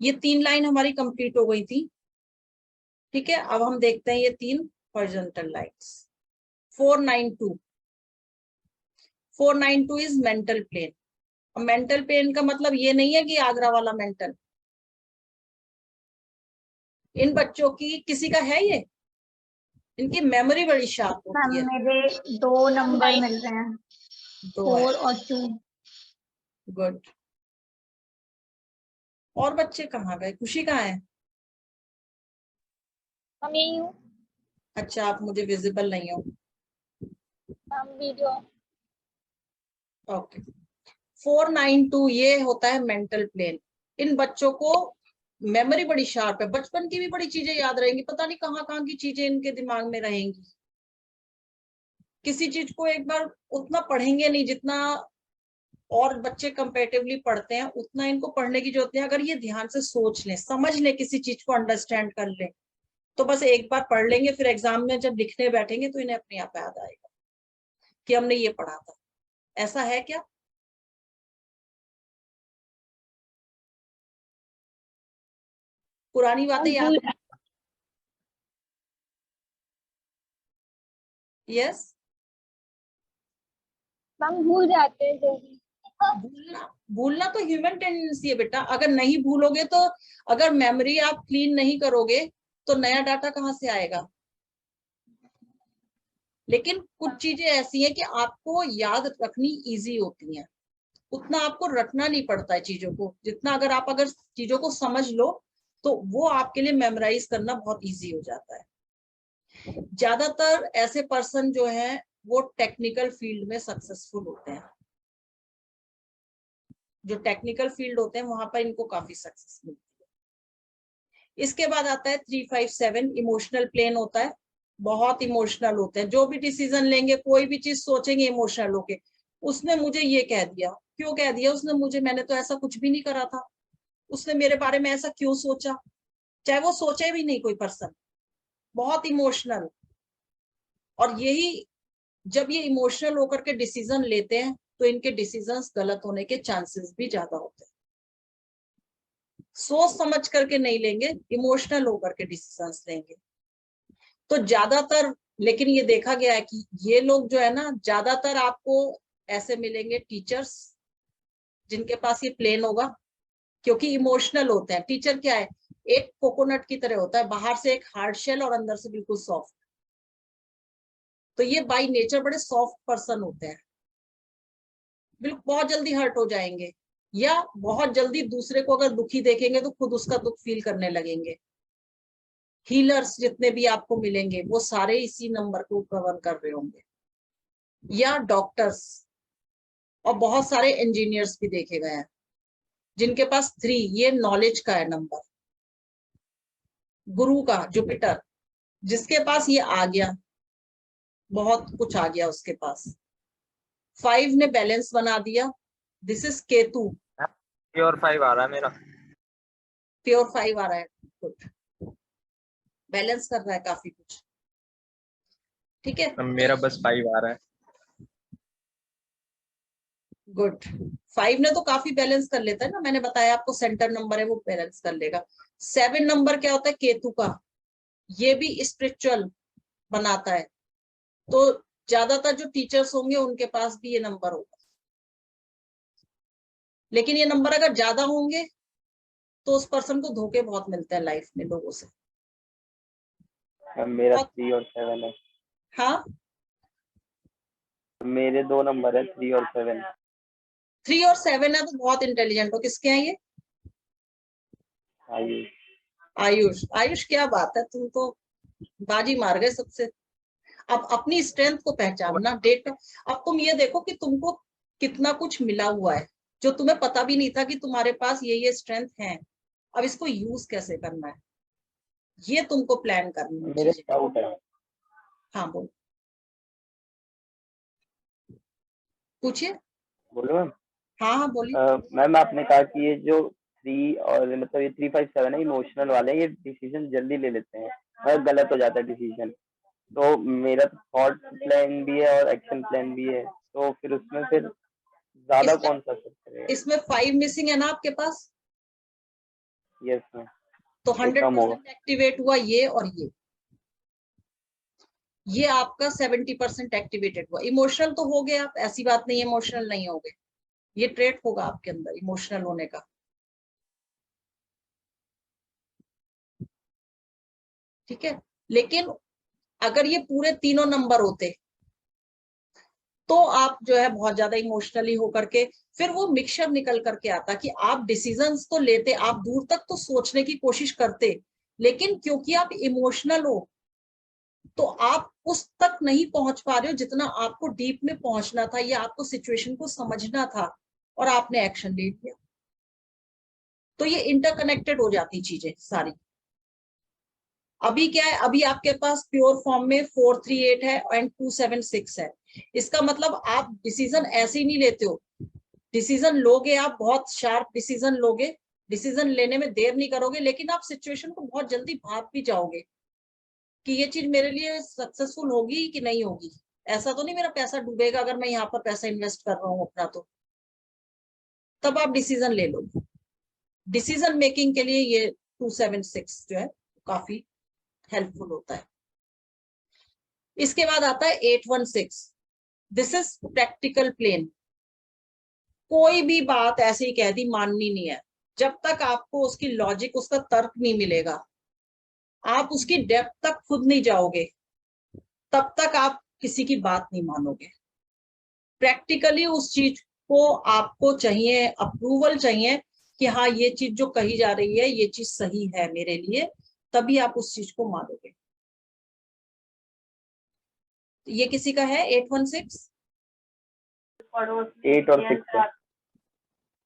ये 3 लाइन हमारी कंप्लीट हो गई थी। ठीक है, अब हम देखते हैं ये 3 horizontal lines. 492 is mental plane. अब मेंटल प्लेन का मतलब ये नहीं है कि आगरा वाला मेंटल। इन बच्चों की किसी का है ये, इनकी मेमोरी बड़ी शार्प होती है। मेरे 2 नंबर मिल रहे हैं, 2 है, 4 और 2। गुड। और बच्चे कहाँ गए, खुशी कहाँ है? हम यही हूँ अच्छा, आप मुझे विजिबल नहीं हो। हम वीडियो। ओके, 492 ये होता है मेंटल प्लेन। इन बच्चों को मेमोरी बड़ी शार्प है, बचपन की भी बड़ी चीजें याद रहेंगी, पता नहीं कहाँ कहाँ की चीजें इनके दिमाग में रहेंगी। किसी चीज को एक बार उतना पढ़ेंगे नहीं जितना और बच्चे कंपेरेटिवली पढ़ते हैं, उतना इनको पढ़ने की जरूरत नहीं। अगर ये ध्यान से सोच लें, समझ लें, किसी चीज को अंडरस्टैंड कर लें तो बस एक बार पढ़ लेंगे, फिर एग्जाम में जब लिखने बैठेंगे तो इन्हें अपने आप याद आएगा कि हमने ये पढ़ा था। ऐसा है क्या? पुरानी बातें याद? यस, हम भूल जाते हैं जल्दी। भूलना तो ह्यूमन टेंडेंसी है बेटा। अगर नहीं भूलोगे तो, अगर मेमोरी आप क्लीन नहीं करोगे तो नया डाटा कहाँ से आएगा। लेकिन कुछ चीजें ऐसी हैं कि आपको याद रखनी इजी होती हैं, उतना आपको रखना नहीं पड़ता है चीजों को जितना। अगर चीजों को समझ लो तो वो आपके लिए मेमोराइज करना बहुत इजी हो जाता है। ज्यादातर ऐसे पर्सन जो हैं वो टेक्निकल फील्ड में सक्सेसफुल होते हैं। जो टेक्निकल फील्ड होते हैं वहां पर इनको काफी सक्सेस मिलती है। इसके बाद आता है 357 इमोशनल प्लेन होता है। बहुत इमोशनल होते हैं, जो भी डिसीजन लेंगे, कोई भी चीज सोचेंगे इमोशनल होके। उसने मुझे ये कह दिया, क्यों कह दिया उसने मुझे, मैंने तो ऐसा कुछ भी नहीं करा था, उसने मेरे बारे में ऐसा क्यों सोचा, चाहे वो सोचे भी नहीं कोई पर्सन। बहुत इमोशनल। और यही, जब ये इमोशनल होकर के डिसीजन लेते हैं तो इनके डिसीजंस गलत होने के चांसेस भी ज्यादा होते हैं। सोच समझ करके नहीं लेंगे, इमोशनल होकर के डिसीजंस लेंगे तो ज्यादातर। लेकिन ये देखा गया है कि ये लोग जो है ना, ज्यादातर आपको ऐसे मिलेंगे टीचर्स जिनके पास ये प्लेन होगा, क्योंकि इमोशनल होते हैं। टीचर क्या है, एक कोकोनट की तरह होता है, बाहर से एक हार्ड शेल और अंदर से बिल्कुल सॉफ्ट। तो ये बाय नेचर बड़े सॉफ्ट पर्सन होते हैं, बिल्कुल बहुत जल्दी हर्ट हो जाएंगे, या बहुत जल्दी दूसरे को अगर दुखी देखेंगे तो खुद उसका दुख फील करने लगेंगे। हीलर्स जितने भी आपको मिलेंगे वो सारे इसी नंबर को कवर कर रहे होंगे, या डॉक्टर्स, और बहुत सारे इंजीनियर्स भी देखे गए हैं जिनके पास 3, ये नॉलेज का है नंबर, गुरु का, जुपिटर, जिसके पास ये आ गया, बहुत कुछ आ गया उसके पास। 5 ने बैलेंस बना दिया, दिस इज केतु। प्योर 5 आ रहा है मेरा। प्योर 5 आ रहा है, गुड, बैलेंस कर रहा है काफी कुछ, ठीक है। मेरा बस 5 आ रहा है। गुड। 5 ने तो काफी बैलेंस कर लेता है ना, मैंने बताया आपको सेंटर नंबर है, वो बैलेंस कर लेगा। 7 नंबर क्या होता है, केतु का, ये भी स्पिरिचुअल बनाता है। तो ज्यादातर जो टीचर्स होंगे उनके पास भी ये नंबर होगा, लेकिन ये नंबर अगर ज्यादा होंगे तो उस पर्सन को धोखे बहुत मिलते हैं लाइफ में लोगों से। मेरा 3 और 7 है। हाँ, मेरे 2 नंबर है 3 और 7। 3 और 7 है तो बहुत इंटेलिजेंट हो। किसके हैं ये? आयुष। आयुष। आयुष, क्या बात है, तुम तो बाजी मार गए सबसे। अब अपनी स्ट्रेंथ को पहचानना, डेट। अब तुम ये देखो कि तुमको कितना कुछ मिला हुआ है जो तुम्हें पता भी नहीं था कि तुम्हारे पास ये स्ट्रेंथ है। अब इसको यूज कैसे करना है, ये तुमको प्लान करनी है मेरे चीजें। डाउट है। हाँ बोलो, पूछिए। बोलो मैम। हाँ हाँ बोलिए। मैम आपने कहा कि ये जो 3 और मतलब ये 357 है, इमोशनल वाले हैं, ये डिसीजन जल्दी ले लेते हैं और गलत हो जाता है डिसीजन। तो मेरा तो थॉट प्लान भी है और एक्शन प्लान भी है, तो फिर उसमें फिर ज्यादा इसमें कौन सा असर करेगा? इसमें 5 मिसिंग है ना आपके पास, यस मैम। तो एक कम होगा। 100% एक्टिवेट हुआ ये, और ये आपका 70% एक्टिवेटेड हुआ। इमोशनल तो हो गए आप, ऐसी बात नहीं है इमोशनल नहीं हो गए, ये ट्रेट होगा आपके अंदर इमोशनल होने का, ठीक है। लेकिन अगर ये पूरे तीनों नंबर होते तो आप जो है बहुत ज्यादा इमोशनली होकर के, फिर वो मिक्सचर निकल करके आता कि आप डिसीजंस तो लेते, आप दूर तक तो सोचने की कोशिश करते, लेकिन क्योंकि आप इमोशनल हो तो आप उस तक नहीं पहुंच पा रहे हो जितना आपको डीप में पहुंचना था, या आपको सिचुएशन को समझना था, और आपने एक्शन ले लिया। तो ये इंटरकनेक्टेड हो जाती चीजें सारी। अभी क्या है, अभी आपके पास प्योर फॉर्म में 438 है एंड 276 है। इसका मतलब आप डिसीजन ऐसे ही नहीं लेते हो, डिसीजन लोगे आप, बहुत शार्प डिसीजन लोगे, डिसीजन लेने में देर नहीं करोगे, लेकिन आप सिचुएशन को बहुत जल्दी भाप भी जाओगे कि ये चीज मेरे लिए सक्सेसफुल होगी कि नहीं होगी। ऐसा तो नहीं मेरा पैसा डूबेगा अगर मैं यहाँ पर पैसा इन्वेस्ट कर रहा हूँ अपना, तो तब आप डिसीजन ले लोगे। डिसीजन मेकिंग के लिए ये 276 जो है काफी हेल्पफुल होता है। इसके बाद आता है 816, दिस इज प्रैक्टिकल प्लेन। कोई भी बात ऐसे ही कह दी माननी नहीं है, जब तक आपको उसकी लॉजिक, उसका तर्क नहीं मिलेगा, आप उसकी डेप्थ तक खुद नहीं जाओगे, तब तक आप किसी की बात नहीं मानोगे। प्रैक्टिकली उस चीज को आपको चाहिए, अप्रूवल चाहिए कि हाँ ये चीज जो कही जा रही है ये चीज सही है मेरे लिए, तभी आप उस चीज को मानोगे। ये किसी का है 816? 8 और 6 है।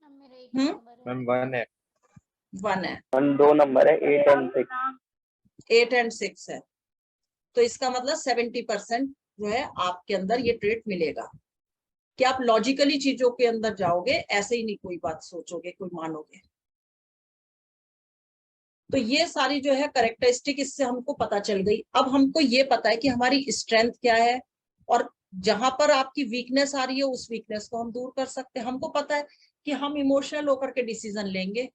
मेरा मैम 1 है। 1 है, 2 नंबर है, 8 and 6। 8 and 6 है, तो इसका मतलब 70% जो है आपके अंदर ये ट्रेट मिलेगा कि आप लॉजिकली चीजों के अंदर जाओगे, ऐसे ही नहीं कोई बात सोचोगे, कोई मानोगे। तो ये सारी जो है करेक्टरिस्टिक इससे हमको पता चल गई। अब हमको ये पता है कि हमारी स्ट्रेंथ क्या है और जहां पर आपकी वीकनेस आ रही है उस वीकनेस को हम दूर कर सकते हैं। हमको पता है कि हम इमोशनल होकर के डिसीजन लेंगे,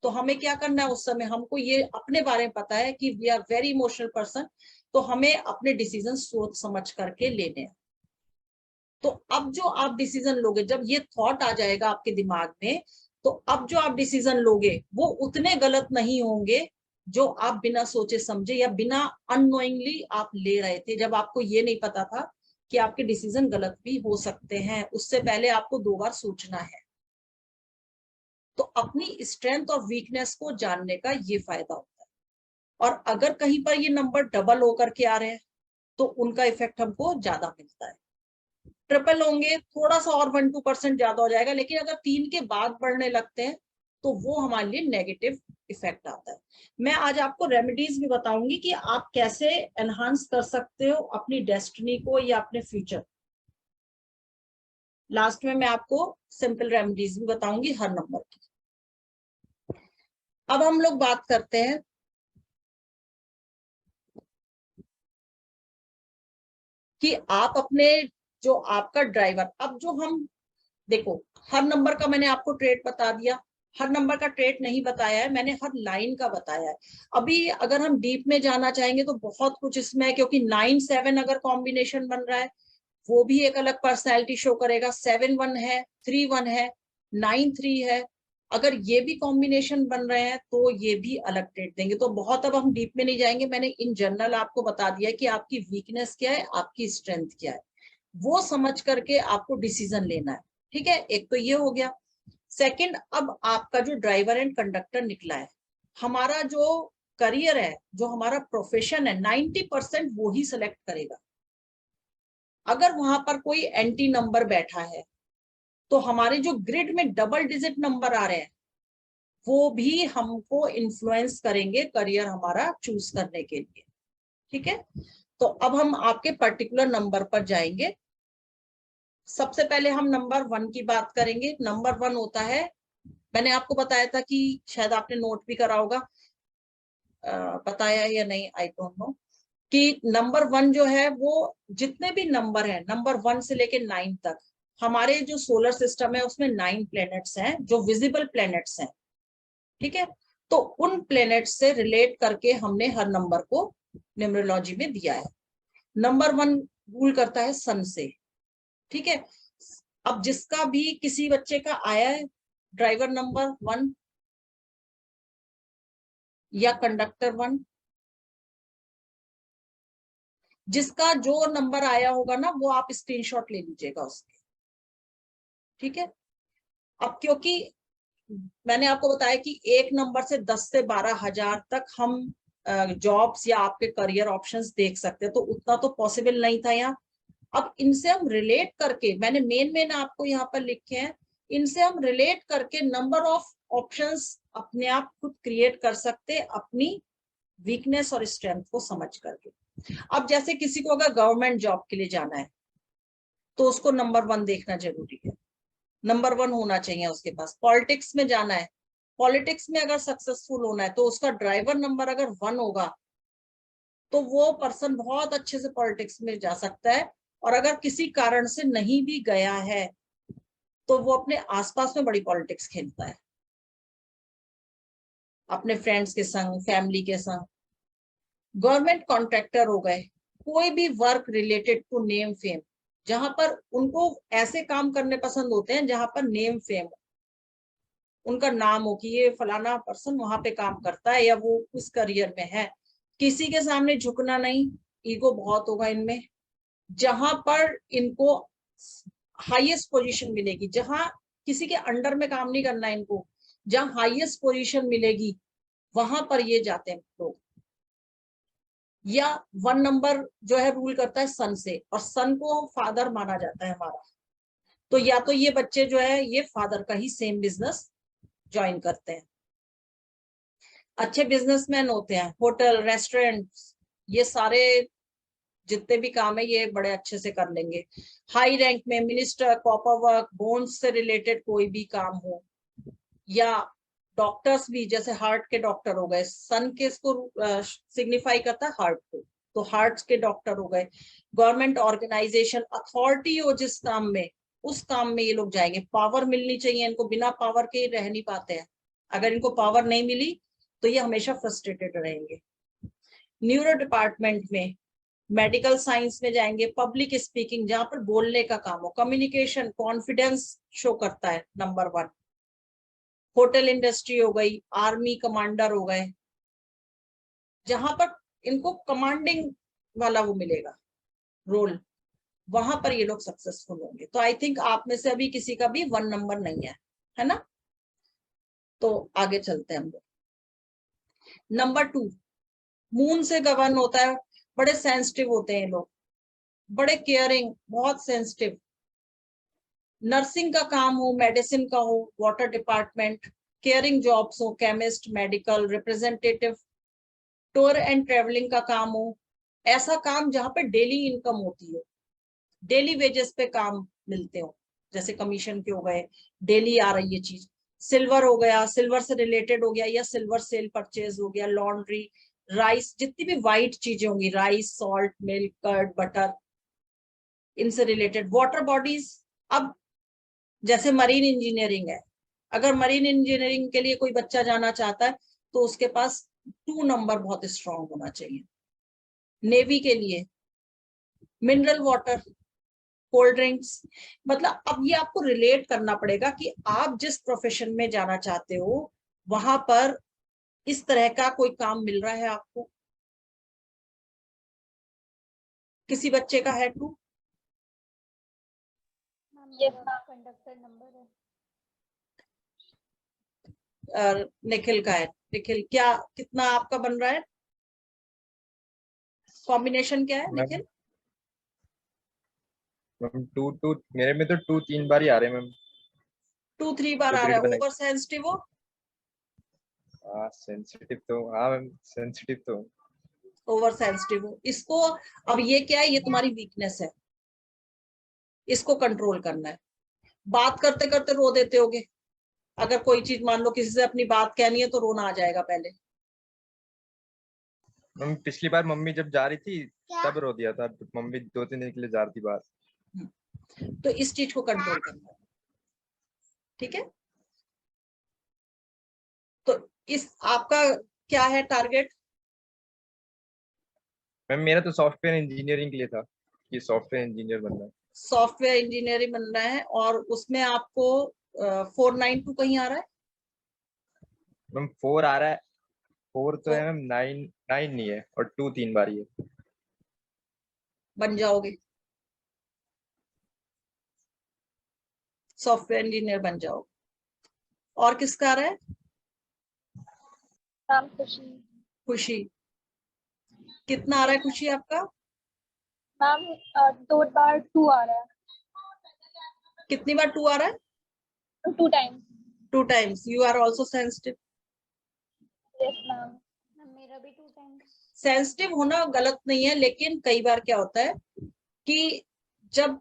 तो हमें क्या करना है उस समय, हमको ये अपने बारे में पता है कि we are very emotional person, तो हमें अपने डिसीजन सोच समझ करके लेने हैं। तो अब जो आप डिसीजन लोगे, जब ये थॉट आ जाएगा आपके दिमाग में, तो अब जो आप डिसीजन लोगे वो उतने गलत नहीं होंगे जो आप बिना सोचे समझे या बिना अननोइंगली आप ले रहे थे, जब आपको ये नहीं पता था कि आपके डिसीजन गलत भी हो सकते हैं। उससे पहले आपको 2 बार सोचना है। तो अपनी स्ट्रेंथ और वीकनेस को जानने का ये फायदा होता है। और अगर कहीं पर ये नंबर डबल होकर के आ रहे हैं तो उनका इफेक्ट हमको ज्यादा मिलता है। ट्रिपल होंगे थोड़ा सा और 1-2% ज्यादा हो जाएगा, लेकिन अगर 3 के बाद बढ़ने लगते हैं तो वो हमारे लिए नेगेटिव इफेक्ट आता है। मैं आज आपको रेमेडीज भी बताऊंगी कि आप कैसे एनहांस कर सकते हो अपनी डेस्टिनी को या अपने फ्यूचर। लास्ट में मैं आपको सिंपल रेमेडीज भी बताऊंगी हर नंबर की। अब हम लोग बात करते हैं कि आप अपने जो आपका ड्राइवर, अब जो हम देखो हर नंबर का मैंने आपको ट्रेट बता दिया, हर नंबर का ट्रेट नहीं बताया है, मैंने हर लाइन का बताया है। अभी अगर हम डीप में जाना चाहेंगे तो बहुत कुछ इसमें है, क्योंकि 9-7 अगर कॉम्बिनेशन बन रहा है वो भी एक अलग पर्सनैलिटी शो करेगा। 7-1 है, 3-1 है, 9-3 है, अगर ये भी कॉम्बिनेशन बन रहे हैं तो ये भी अलग ट्रेट देंगे। तो बहुत अब हम डीप में नहीं जाएंगे, मैंने इन जनरल आपको बता दिया कि आपकी वीकनेस क्या है, आपकी स्ट्रेंथ क्या है, वो समझ करके आपको डिसीजन लेना है। ठीक है, एक तो ये हो गया। सेकंड, अब आपका जो ड्राइवर एंड कंडक्टर निकला है, हमारा जो करियर है, जो हमारा प्रोफेशन है, 90% वो ही सिलेक्ट करेगा। अगर वहां पर कोई एंटी नंबर बैठा है तो हमारे जो ग्रिड में डबल डिजिट नंबर आ रहे हैं वो भी हमको इन्फ्लुएंस करेंगे करियर हमारा चूज करने के लिए। ठीक है, तो अब हम आपके पर्टिकुलर नंबर पर जाएंगे। सबसे पहले हम नंबर 1 की बात करेंगे। नंबर 1 होता है, मैंने आपको बताया था कि शायद आपने नोट भी करा होगा, बताया या नहीं आई डोंट नो, कि नंबर 1 जो है वो जितने भी नंबर है नंबर 1 से लेके 9 तक, हमारे जो सोलर सिस्टम है उसमें 9 प्लैनेट्स हैं जो विजिबल प्लैनेट्स हैं। ठीक है, तो उन प्लैनेट्स से रिलेट करके हमने हर नंबर को न्यूमरोलॉजी में दिया है। नंबर 1 रूल करता है सन से। ठीक है, अब जिसका भी किसी बच्चे का आया है ड्राइवर नंबर 1 या कंडक्टर 1, जिसका जो नंबर आया होगा ना वो आप स्क्रीनशॉट ले लीजिएगा उसके। ठीक है, अब क्योंकि मैंने आपको बताया कि एक नंबर से 10 से 12 हजार तक हम जॉब्स या आपके करियर ऑप्शंस देख सकते हैं, तो उतना तो पॉसिबल नहीं था यहाँ। अब इनसे हम रिलेट करके, मैंने मेन आपको यहाँ पर लिखे हैं, इनसे हम रिलेट करके नंबर ऑफ ऑप्शंस अपने आप खुद क्रिएट कर सकते हैं अपनी वीकनेस और स्ट्रेंथ को समझ करके। अब जैसे किसी को अगर गवर्नमेंट जॉब के लिए जाना है तो उसको नंबर 1 देखना जरूरी है, नंबर 1 होना चाहिए उसके पास। पॉलिटिक्स में जाना है, पॉलिटिक्स में अगर सक्सेसफुल होना है तो उसका ड्राइवर नंबर अगर 1 होगा तो वो पर्सन बहुत अच्छे से पॉलिटिक्स में जा सकता है। और अगर किसी कारण से नहीं भी गया है तो वो अपने आसपास में बड़ी पॉलिटिक्स खेलता है, अपने फ्रेंड्स के संग, फैमिली के संग। गवर्नमेंट कॉन्ट्रैक्टर हो गए, कोई भी work related to name fame, जहां पर उनको ऐसे काम करने पसंद होते हैं जहां पर नेम फेम, उनका नाम हो कि ये फलाना पर्सन वहां पे काम करता है या वो उस करियर में है। किसी के सामने झुकना नहीं, ईगो बहुत होगा इनमें। जहां पर इनको हाईएस्ट पोजीशन मिलेगी, जहां किसी के अंडर में काम नहीं करना इनको, जहां हाईएस्ट पोजीशन मिलेगी वहां पर ये जाते हैं लोग। या 1 नंबर जो है रूल करता है सन से, और सन को फादर माना जाता है हमारा। तो या तो ये बच्चे जो है ये फादर का ही सेम बिजनेस ज्वाइन करते हैं। अच्छे बिजनेसमैन होते हैं, होटल रेस्टोरेंट ये सारे जितने भी काम है ये बड़े अच्छे से कर लेंगे। हाई रैंक में मिनिस्टर, कॉपर वर्क, बोन्स से रिलेटेड कोई भी काम हो, या डॉक्टर्स भी, जैसे हार्ट के डॉक्टर हो गए, सन के इसको सिग्निफाई करता है हार्ट को, तो हार्ट के डॉक्टर हो गए। गवर्नमेंट ऑर्गेनाइजेशन, अथॉरिटी हो जिस काम में, उस काम में ये लोग जाएंगे। पावर मिलनी चाहिए इनको, बिना पावर के रह नहीं पाते हैं। अगर इनको पावर नहीं मिली तो ये हमेशा फ्रस्ट्रेटेड रहेंगे। न्यूरो डिपार्टमेंट में, मेडिकल साइंस में जाएंगे, पब्लिक स्पीकिंग जहां पर बोलने का काम हो, कम्युनिकेशन, कॉन्फिडेंस शो करता है नंबर 1। होटल इंडस्ट्री हो गई, आर्मी कमांडर हो गए, जहां पर इनको कमांडिंग वाला वो मिलेगा रोल, वहां पर ये लोग सक्सेसफुल होंगे। तो आई थिंक आप में से अभी किसी का भी 1 नंबर नहीं है ना? तो आगे चलते हैं हम लोग। नंबर 2, मून से गवर्न होता है। बड़े सेंसिटिव होते हैं लोग, बड़े केयरिंग, बहुत सेंसिटिव। नर्सिंग का काम हो, मेडिसिन का हो, वाटर डिपार्टमेंट, केयरिंग जॉब्स हो, chemist, medical representative, tour and travelling का काम हो, ऐसा काम जहां पे डेली इनकम होती हो, डेली वेजेस पे काम मिलते हो, जैसे कमीशन के हो गए, डेली आ रही है चीज। सिल्वर हो गया, सिल्वर से रिलेटेड हो गया, या सिल्वर सेल परचेज हो गया, लॉन्ड्री, राइस, जितनी भी वाइट चीजें होंगी, rice, salt, milk, curd, butter, इनसे रिलेटेड। वाटर बॉडीज, अब जैसे मरीन इंजीनियरिंग है, अगर मरीन इंजीनियरिंग के लिए कोई बच्चा जाना चाहता है तो उसके पास 2 नंबर बहुत स्ट्रांग होना चाहिए। नेवी के लिए मिनरल वाटर, कोल्ड ड्रिंक्स, मतलब अब ये आपको रिलेट करना पड़ेगा कि आप जिस प्रोफेशन में जाना चाहते हो वहां पर इस तरह का कोई काम मिल रहा है आपको। किसी बच्चे का है 2? कंडक्टर नंबर है। निखिल का है। निखिल, क्या कितना आपका बन रहा है? कॉम्बिनेशन क्या है निखिल? मैम 2 मेरे में तो 2-3 बार ही आ रहे हैं मैम। 2-3 बार जो आ रहा ग्रिड है। बनाई। ओवर सेंसिटिव हो? हाँ सेंसिटिव तो, हाँ मैम सेंसिटिव तो। ओवर सेंसिटिव हो। इसको, अब ये क्या है, ये तुम्हारी वीकनेस है, इसको कंट्रोल करना है। बात करते करते रो देते होगे, अगर कोई चीज मान लो किसी से अपनी बात कहनी है तो रोना आ जाएगा पहले। मैम पिछली बार मम्मी जब जा रही थी तब रो दिया था। मम्मी 2-3 दिन के लिए जा रही थी बाहर। तो इस चीज को कंट्रोल करना है, ठीक है? तो इस आपका क्या है टारगेट? मैम मेरा तो सॉफ्टवेयर इंजीनियरिंग के लिए था कि सॉफ्टवेयर इंजीनियर बनना है। सॉफ्टवेयर इंजीनियरिंग बनना है, और उसमें आपको 492 कहीं आ रहा है? मैम 4 आ रहा है। 4 तो तो है मैम, 9 नहीं है, और 2 3 बार ही है। बन जाओगे, सॉफ्टवेयर इंजीनियर बन जाओगे। और किसका आ रहा है? खुशी। खुशी, कितना आ रहा है खुशी आपका? मैम 2 बार 2 आ रहा है। कितनी बार 2 आ रहा है? 2 times. 2 times. You are also sensitive. Yes ma'am. मेरा भी 2 टाइम्स। सेंसिटिव होना गलत नहीं है, लेकिन कई बार क्या होता है कि जब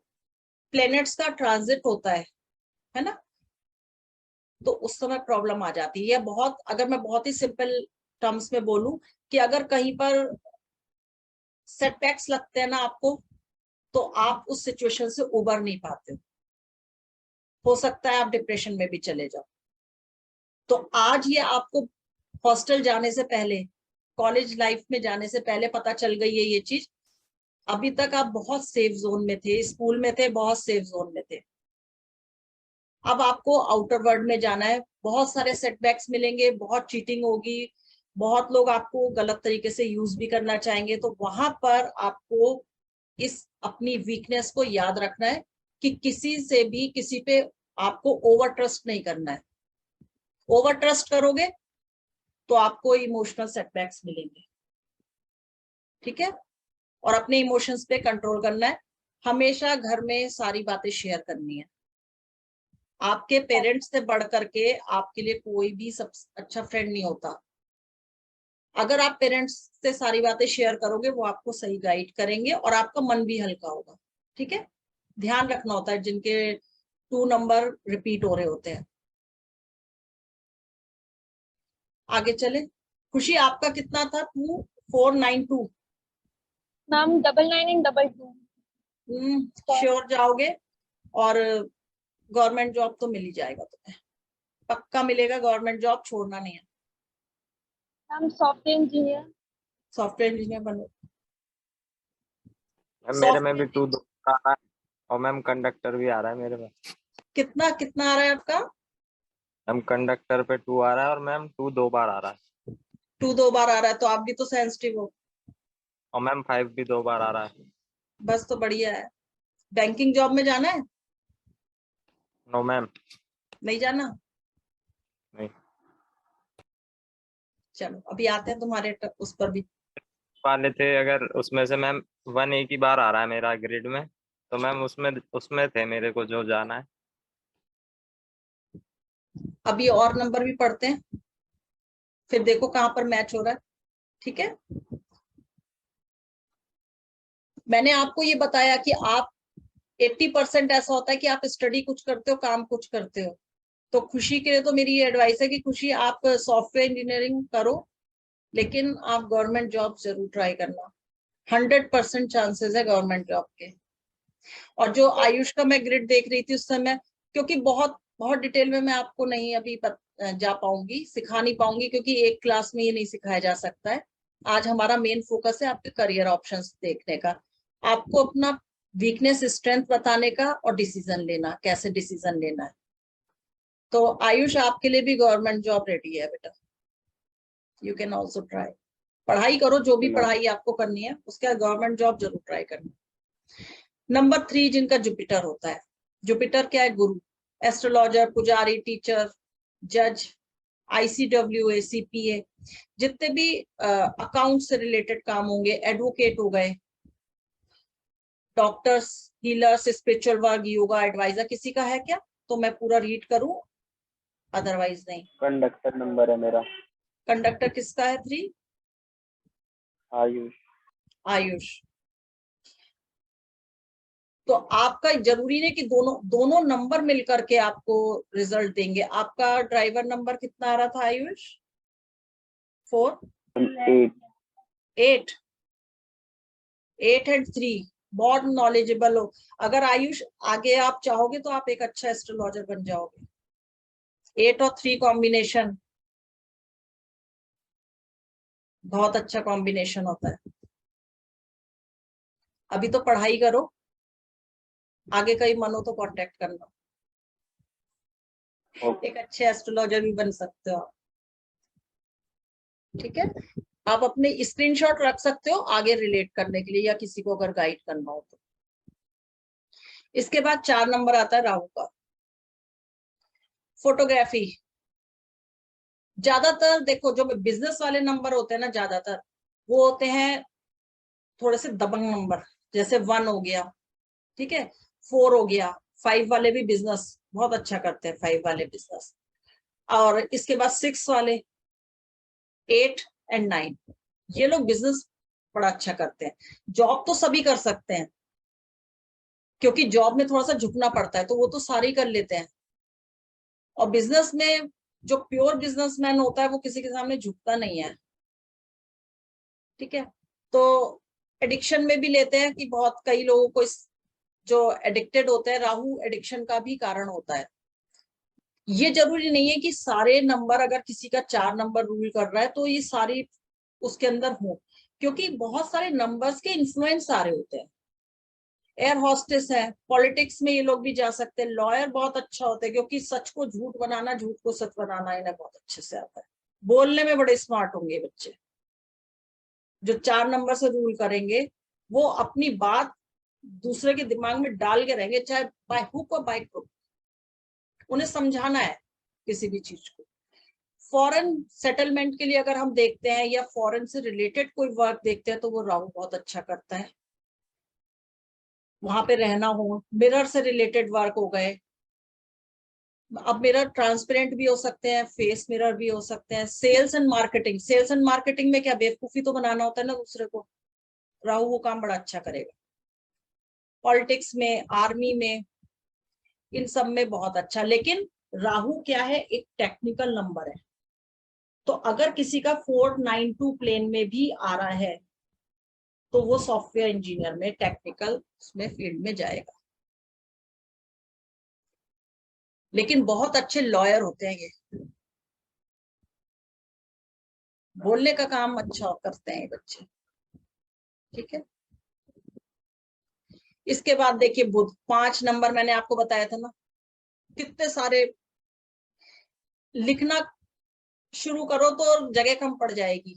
प्लैनेट्स का ट्रांजिट होता है ना, तो उस समय प्रॉब्लम आ जाती है। या बहुत, अगर मैं बहुत ही सिंपल टर्म्स में बोलूं, कि अगर कहीं पर सेटबैक्स लगते हैं ना आपको, तो आप उस सिचुएशन से उबर नहीं पाते हो सकता है आप डिप्रेशन में भी चले जाओ। तो आज ये आपको हॉस्टल जाने से पहले, कॉलेज लाइफ में जाने से पहले पता चल गई है ये चीज। अभी तक आप बहुत सेफ जोन में थे, स्कूल में थे, बहुत सेफ जोन में थे। अब आपको आउटर वर्ल्ड में जाना है, बहुत सारे सेटबैक्स मिलेंगे, बहुत चीटिंग होगी, बहुत लोग आपको गलत तरीके से यूज भी करना चाहेंगे। तो वहां पर आपको इस अपनी वीकनेस को याद रखना है कि किसी से भी किसी पे आपको ओवर ट्रस्ट नहीं करना है। ओवर ट्रस्ट करोगे तो आपको इमोशनल सेटबैक्स मिलेंगे, ठीक है? और अपने इमोशंस पे कंट्रोल करना है। हमेशा घर में सारी बातें शेयर करनी है। आपके पेरेंट्स से बढ़ करके आपके लिए कोई भी सबसे अच्छा फ्रेंड नहीं होता। अगर आप पेरेंट्स से सारी बातें शेयर करोगे वो आपको सही गाइड करेंगे और आपका मन भी हल्का होगा। ठीक है, ध्यान रखना होता है जिनके 2 नंबर रिपीट हो रहे होते हैं। आगे चले। खुशी आपका कितना था? 2492। Ma'am 99 and 22। श्योर जाओगे? और गवर्नमेंट जॉब तो मिल ही जाएगा तुम्हें, पक्का मिलेगा गवर्नमेंट जॉब, छोड़ना नहीं है। Ma'am software engineer. Software engineer बनो। मेरे में भी 2 2 आ रहा है और मैम कंडक्टर भी आ रहा है मेरे में। कितना कितना आ रहा है आपका? मैम कंडक्टर पे 2 आ रहा है और मैम 2 2 बार आ रहा है। 2 2 बार आ रहा है तो आप भी तो सेंसिटिव हो। और मैम 5 भी 2 बार आ रहा है। बस तो बढ़िया है। बैंकिंग जॉब में जाना है? No ma'am. नहीं जाना? नहीं चलो अभी आते हैं तुम्हारे उस पर भी। वाले थे, अगर उसमें से मैम 1 एक ही बार आ रहा है मेरा ग्रिड में, तो मैम उसमें उसमें थे मेरे को जो जाना है। अभी और नंबर भी पढ़ते हैं, फिर देखो कहाँ पर मैच हो रहा है। ठीक है, मैंने आपको ये बताया कि आप 80% ऐसा होता है कि आप स्टडी कुछ करते हो, काम कुछ करते हो। तो खुशी के लिए तो मेरी ये एडवाइस है कि खुशी आप सॉफ्टवेयर इंजीनियरिंग करो, लेकिन आप गवर्नमेंट जॉब जरूर ट्राई करना। 100% चांसेस है गवर्नमेंट जॉब के। और जो आयुष का मैं ग्रिड देख रही थी उस समय, क्योंकि बहुत बहुत डिटेल में मैं आपको नहीं अभी जा पाऊंगी, सिखा नहीं पाऊंगी, क्योंकि एक क्लास में ये नहीं सिखाया जा सकता है। आज हमारा मेन फोकस है आपके करियर ऑप्शंस देखने का, आपको अपना वीकनेस स्ट्रेंथ बताने का और डिसीजन लेना, कैसे डिसीजन लेना है। तो आयुष आपके लिए भी गवर्नमेंट जॉब रेडी है बेटा, यू कैन ऑल्सो ट्राई। पढ़ाई करो, जो भी पढ़ाई आपको करनी है उसके बाद गवर्नमेंट जॉब जरूर ट्राई करना। नंबर 3 जिनका जुपिटर होता है। जुपिटर क्या है? गुरु, एस्ट्रोलॉजर, पुजारी, टीचर, जज, ICWA, CPA, जितने भी अकाउंट से रिलेटेड काम होंगे, एडवोकेट हो गए, doctors, healers, spiritual work, yoga adviser, किसी का है क्या? तो मैं पूरा रीड करूं, अदरवाइज नहीं। कंडक्टर नंबर है मेरा। कंडक्टर किसका है? 3 आयुष। आयुष। तो आपका जरूरी नहीं कि दोनों दोनों नंबर मिलकर के आपको रिजल्ट देंगे। आपका ड्राइवर नंबर कितना आ रहा था आयुष? 4 8 8 एंड 3। बहुत नॉलेजेबल हो। अगर आयुष आगे आप चाहोगे तो आप एक अच्छा एस्ट्रोलॉजर बन जाओगे। 8 और 3 कॉम्बिनेशन बहुत अच्छा कॉम्बिनेशन होता है। अभी तो पढ़ाई करो, आगे कहीं मन हो तो कांटेक्ट करना। एक अच्छे एस्ट्रोलॉजर भी बन सकते हो आप। ठीक है, आप अपने स्क्रीनशॉट रख सकते हो आगे रिलेट करने के लिए, या किसी को अगर गाइड करना हो तो। इसके बाद 4 नंबर आता है राहु का। फोटोग्राफी। ज्यादातर देखो जो बिजनेस वाले नंबर होते हैं ना, ज्यादातर वो होते हैं थोड़े से दबंग नंबर, जैसे 1 हो गया, ठीक है, 4 हो गया। 5 वाले भी बिजनेस बहुत अच्छा करते हैं, 5 वाले बिजनेस। और इसके बाद 6 वाले, 8 एंड 9, ये लोग बिजनेस बड़ा अच्छा करते हैं। जॉब तो सभी कर सकते हैं, क्योंकि जॉब में थोड़ा सा झुकना पड़ता है, तो वो तो सारे ही कर लेते हैं। और बिजनेस में जो प्योर बिजनेसमैन होता है वो किसी के सामने झुकता नहीं है। ठीक है, तो एडिक्शन में भी लेते हैं कि बहुत कई लोगों को जो एडिक्टेड होते हैं, राहु एडिक्शन का भी कारण होता है। ये जरूरी नहीं है कि सारे नंबर, अगर किसी का 4 नंबर रूल कर रहा है तो ये सारी उसके अंदर हो, क्योंकि बहुत सारे नंबर्स के इन्फ्लुएंस आ रहे होते हैं। एयर हॉस्टेस है, पॉलिटिक्स में ये लोग भी जा सकते हैं, लॉयर बहुत अच्छा होता है, क्योंकि सच को झूठ बनाना, झूठ को सच बनाना इन्हें बहुत अच्छे से आता है। बोलने में बड़े स्मार्ट होंगे बच्चे जो 4 नंबर से रूल करेंगे। वो अपनी बात दूसरे के दिमाग में डाल के रहेंगे, चाहे बाय हुक और बाय क्रुक, उन्हें समझाना है किसी भी चीज को। फॉरेन सेटलमेंट के लिए अगर हम देखते हैं, या फॉरेन से रिलेटेड कोई वर्क देखते हैं, तो वो राहु बहुत अच्छा करता है। वहां पे रहना हो, मिरर से रिलेटेड वर्क हो गए, अब मिरर ट्रांसपेरेंट भी हो सकते हैं, फेस मिरर भी हो सकते हैं। Sales and marketing, sales and marketing में क्या बेवकूफी तो बनाना होता है ना दूसरे को, राहु वो काम बड़ा अच्छा करेगा। पॉलिटिक्स में, आर्मी में, इन सब में बहुत अच्छा। लेकिन राहु क्या है, एक टेक्निकल नंबर है, तो अगर किसी का 492 प्लेन में भी आ रहा है तो वो सॉफ्टवेयर इंजीनियर में, टेक्निकल उसमें फील्ड में जाएगा। लेकिन बहुत अच्छे लॉयर होते हैं ये, बोलने का काम अच्छा करते हैं ये बच्चे, ठीक है। इसके बाद देखिए बुध, 5 नंबर मैंने आपको बताया था ना, कितने सारे लिखना शुरू करो तो जगह कम पड़ जाएगी।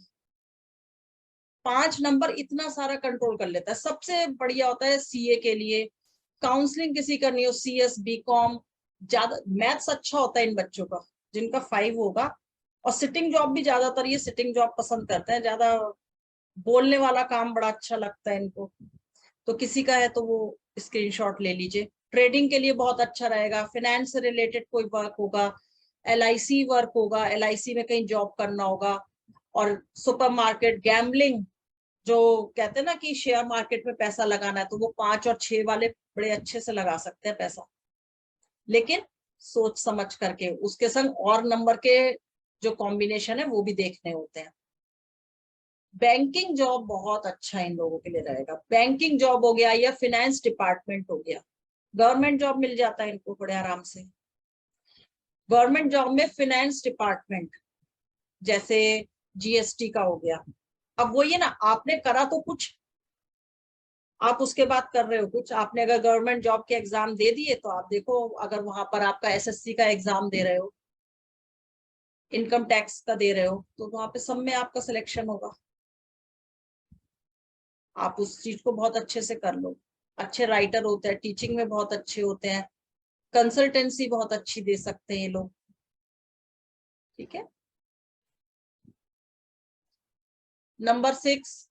5 नंबर इतना सारा कंट्रोल कर लेता है। सबसे बढ़िया होता है सीए के लिए, काउंसलिंग किसी करनी हो, सीएस, बीकॉम, ज्यादा मैथ्स अच्छा होता है इन बच्चों का जिनका 5 होगा। और सिटिंग जॉब भी ज्यादातर ये सिटिंग जॉब पसंद करते हैं, ज्यादा बोलने वाला काम बड़ा अच्छा लगता है इनको। तो किसी का है तो वो स्क्रीनशॉट ले लीजिए। ट्रेडिंग के लिए बहुत अच्छा रहेगा, फाइनेंस से रिलेटेड कोई वर्क होगा, एलआईसी वर्क होगा, एलआईसी में कहीं जॉब करना होगा। और सुपरमार्केट, गैम्बलिंग, जो कहते हैं ना कि शेयर मार्केट में पैसा लगाना है, तो वो 5 और 6 वाले बड़े अच्छे से लगा सकते हैं पैसा, लेकिन सोच समझ करके। उसके संग और नंबर के जो कॉम्बिनेशन है वो भी देखने होते हैं। बैंकिंग जॉब बहुत अच्छा इन लोगों के लिए रहेगा। बैंकिंग जॉब हो गया या फाइनेंस डिपार्टमेंट हो गया, गवर्नमेंट जॉब मिल जाता है इनको बड़े आराम से। गवर्नमेंट जॉब में फाइनेंस डिपार्टमेंट, जैसे जीएसटी का हो गया। अब वो ये ना, आपने करा तो कुछ, आप उसके बाद कर रहे हो कुछ। आपने अगर गवर्नमेंट जॉब के एग्जाम दे दिए तो आप देखो, अगर वहां पर आपका एसएससी का एग्जाम दे रहे हो, इनकम टैक्स का दे रहे हो, तो वहां पे सब में आपका सिलेक्शन होगा। आप उस चीज को बहुत अच्छे से कर लो। अच्छे राइटर होते हैं, टीचिंग में बहुत अच्छे होते हैं, कंसल्टेंसी बहुत अच्छी दे सकते हैं ये लोग, ठीक है। नंबर 6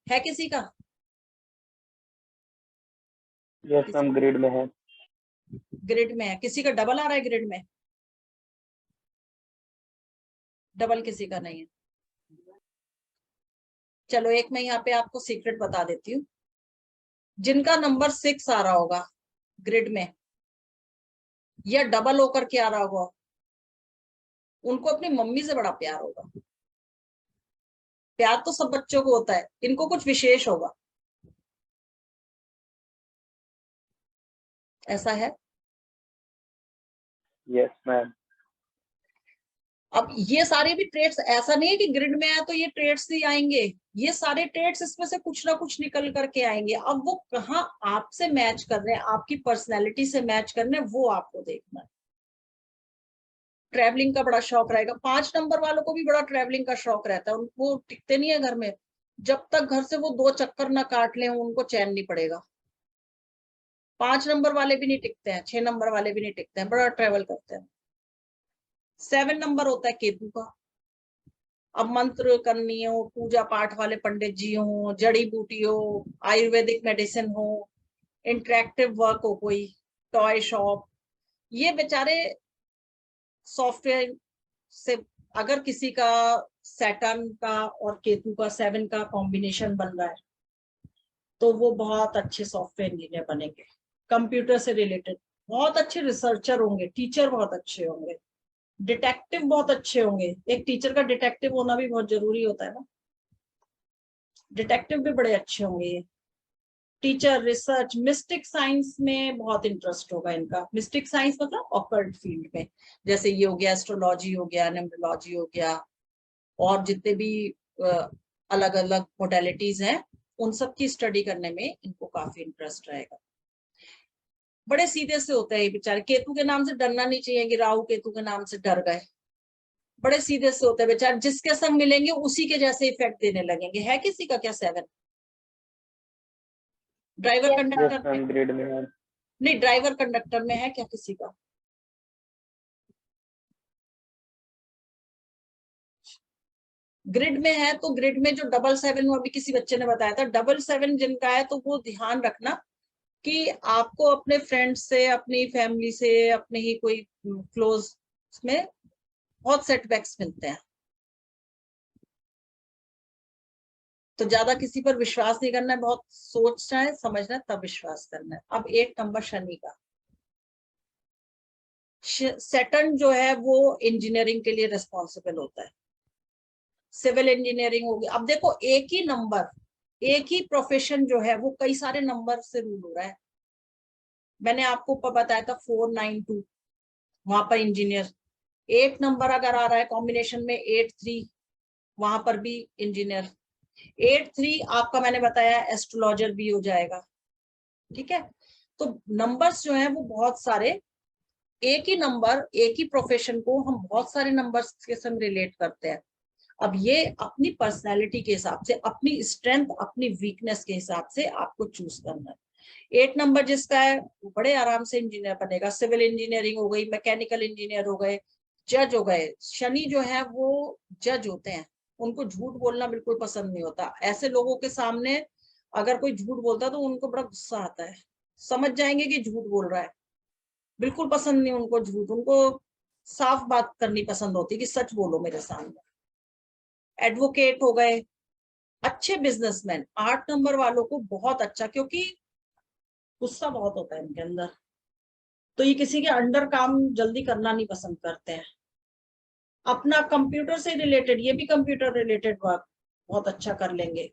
है किसी का? यस मैम, ग्रिड में है। ग्रिड में है, किसी का डबल आ रहा है ग्रिड में? डबल किसी का नहीं है। चलो एक मैं यहाँ पे आपको सीक्रेट बता देती हूँ। जिनका नंबर 6 आ रहा होगा ग्रिड में या डबल होकर के आ रहा होगा, उनको अपनी मम्मी से बड़ा प्यार होगा। प्यार तो सब बच्चों को होता है, इनको कुछ विशेष होगा, ऐसा है। Yes ma'am. अब ये सारे भी ट्रेड्स, ऐसा नहीं है कि ग्रिड में आया तो ये ट्रेड्स ही आएंगे, ये सारे ट्रेड्स इसमें से कुछ ना कुछ निकल करके आएंगे। अब वो कहाँ आपसे मैच कर रहे हैं, आपकी पर्सनैलिटी से मैच कर रहे हैं, वो आपको देखना है। ट्रैवलिंग का बड़ा शौक रहेगा। 5 नंबर वालों को भी बड़ा ट्रैवलिंग का शौक रहता है, उनको टिकते नहीं है घर में। जब तक घर से वो 2 चक्कर ना काट ले उनको चैन नहीं पड़ेगा। 5 नंबर वाले भी नहीं टिकते हैं, 6 नंबर वाले भी नहीं टिकते हैं, बड़ा ट्रेवल करते हैं। 7 नंबर होता है केतु का। अब मंत्र करनी हो, पूजा पाठ वाले पंडित जी हो, जड़ी बूटी हो, आयुर्वेदिक मेडिसिन हो, इंटरेक्टिव वर्क हो, कोई टॉय शॉप, ये बेचारे सॉफ्टवेयर से, अगर किसी का सैटर्न का और केतु का 7 का कॉम्बिनेशन बन रहा है तो वो बहुत अच्छे सॉफ्टवेयर इंजीनियर बनेंगे। कंप्यूटर से रिलेटेड बहुत अच्छे रिसर्चर होंगे, टीचर बहुत अच्छे होंगे, डिटेक्टिव बहुत अच्छे होंगे। एक टीचर का डिटेक्टिव होना भी बहुत जरूरी होता है ना, डिटेक्टिव भी बड़े अच्छे होंगे ये। टीचर, रिसर्च, मिस्टिक साइंस में बहुत इंटरेस्ट होगा इनका। मिस्टिक साइंस मतलब ऑकल्ट फील्ड में, जैसे ये हो गया एस्ट्रोलॉजी हो गया, न्यूमरोलॉजी हो गया, और जितने भी अलग अलग मोडेलिटीज हैं उन सब की स्टडी करने में इनको काफी इंटरेस्ट रहेगा। बड़े सीधे से होते हैं ये बेचारे। केतु के नाम से डरना नहीं चाहिए कि राहु केतु के नाम से डर गए। बड़े सीधे से होते हैं बेचारे, जिसके संग मिलेंगे उसी के जैसे इफेक्ट देने लगेंगे। है किसी का क्या 7? ड्राइवर Yes, कंडक्टर यस में? मैम, ग्रिड में है। नहीं, ड्राइवर कंडक्टर में है क्या किसी का? ग्रिड में है तो ग्रिड में जो 777, वो अभी किसी बच्चे ने बताया था, 777 जिनका है तो वो ध्यान रखना कि आपको अपने फ्रेंड्स से, अपनी फैमिली से, अपने ही कोई क्लोज में बहुत सेटबैक्स मिलते हैं, तो ज्यादा किसी पर विश्वास नहीं करना है, बहुत सोचना है, समझना है, तब विश्वास करना है। अब 8 नंबर शनि का, सैटर्न जो है वो इंजीनियरिंग के लिए रिस्पॉन्सिबल होता है, सिविल इंजीनियरिंग होगी। अब देखो एक ही नंबर, एक ही प्रोफेशन जो है वो कई सारे नंबर से रूल हो रहा है। मैंने आपको बताया था 492, वहां पर इंजीनियर। 8 नंबर अगर आ रहा है कॉम्बिनेशन में 83, वहां पर भी इंजीनियर। 83 आपका मैंने बताया एस्ट्रोलॉजर भी हो जाएगा, ठीक है। तो नंबर्स जो है वो बहुत सारे, एक ही नंबर एक ही प्रोफेशन को हम बहुत सारे नंबर्स के संग रिलेट करते हैं। अब ये अपनी पर्सनैलिटी के हिसाब से, अपनी स्ट्रेंथ, अपनी वीकनेस के हिसाब से आपको चूज करना है। 8 नंबर जिसका है वो बड़े आराम से इंजीनियर बनेगा, सिविल इंजीनियरिंग हो गई, मैकेनिकल इंजीनियर हो गए, जज हो गए। शनि जो है वो जज होते हैं, उनको झूठ बोलना बिल्कुल पसंद नहीं होता। ऐसे लोगों के सामने अगर कोई झूठ बोलता है तो उनको बड़ा गुस्सा आता है, समझ जाएंगे कि झूठ बोल रहा है, बिल्कुल पसंद नहीं उनको झूठ, उनको साफ बात करनी पसंद होती है कि सच बोलो मेरे सामने। एडवोकेट हो गए, अच्छे बिजनेसमैन। 8 नंबर वालों को बहुत अच्छा, क्योंकि गुस्सा बहुत होता है इनके अंदर, तो ये किसी के अंडर काम जल्दी करना नहीं पसंद करते हैं। अपना कंप्यूटर से रिलेटेड, ये भी कंप्यूटर रिलेटेड वर्क बहुत अच्छा कर लेंगे,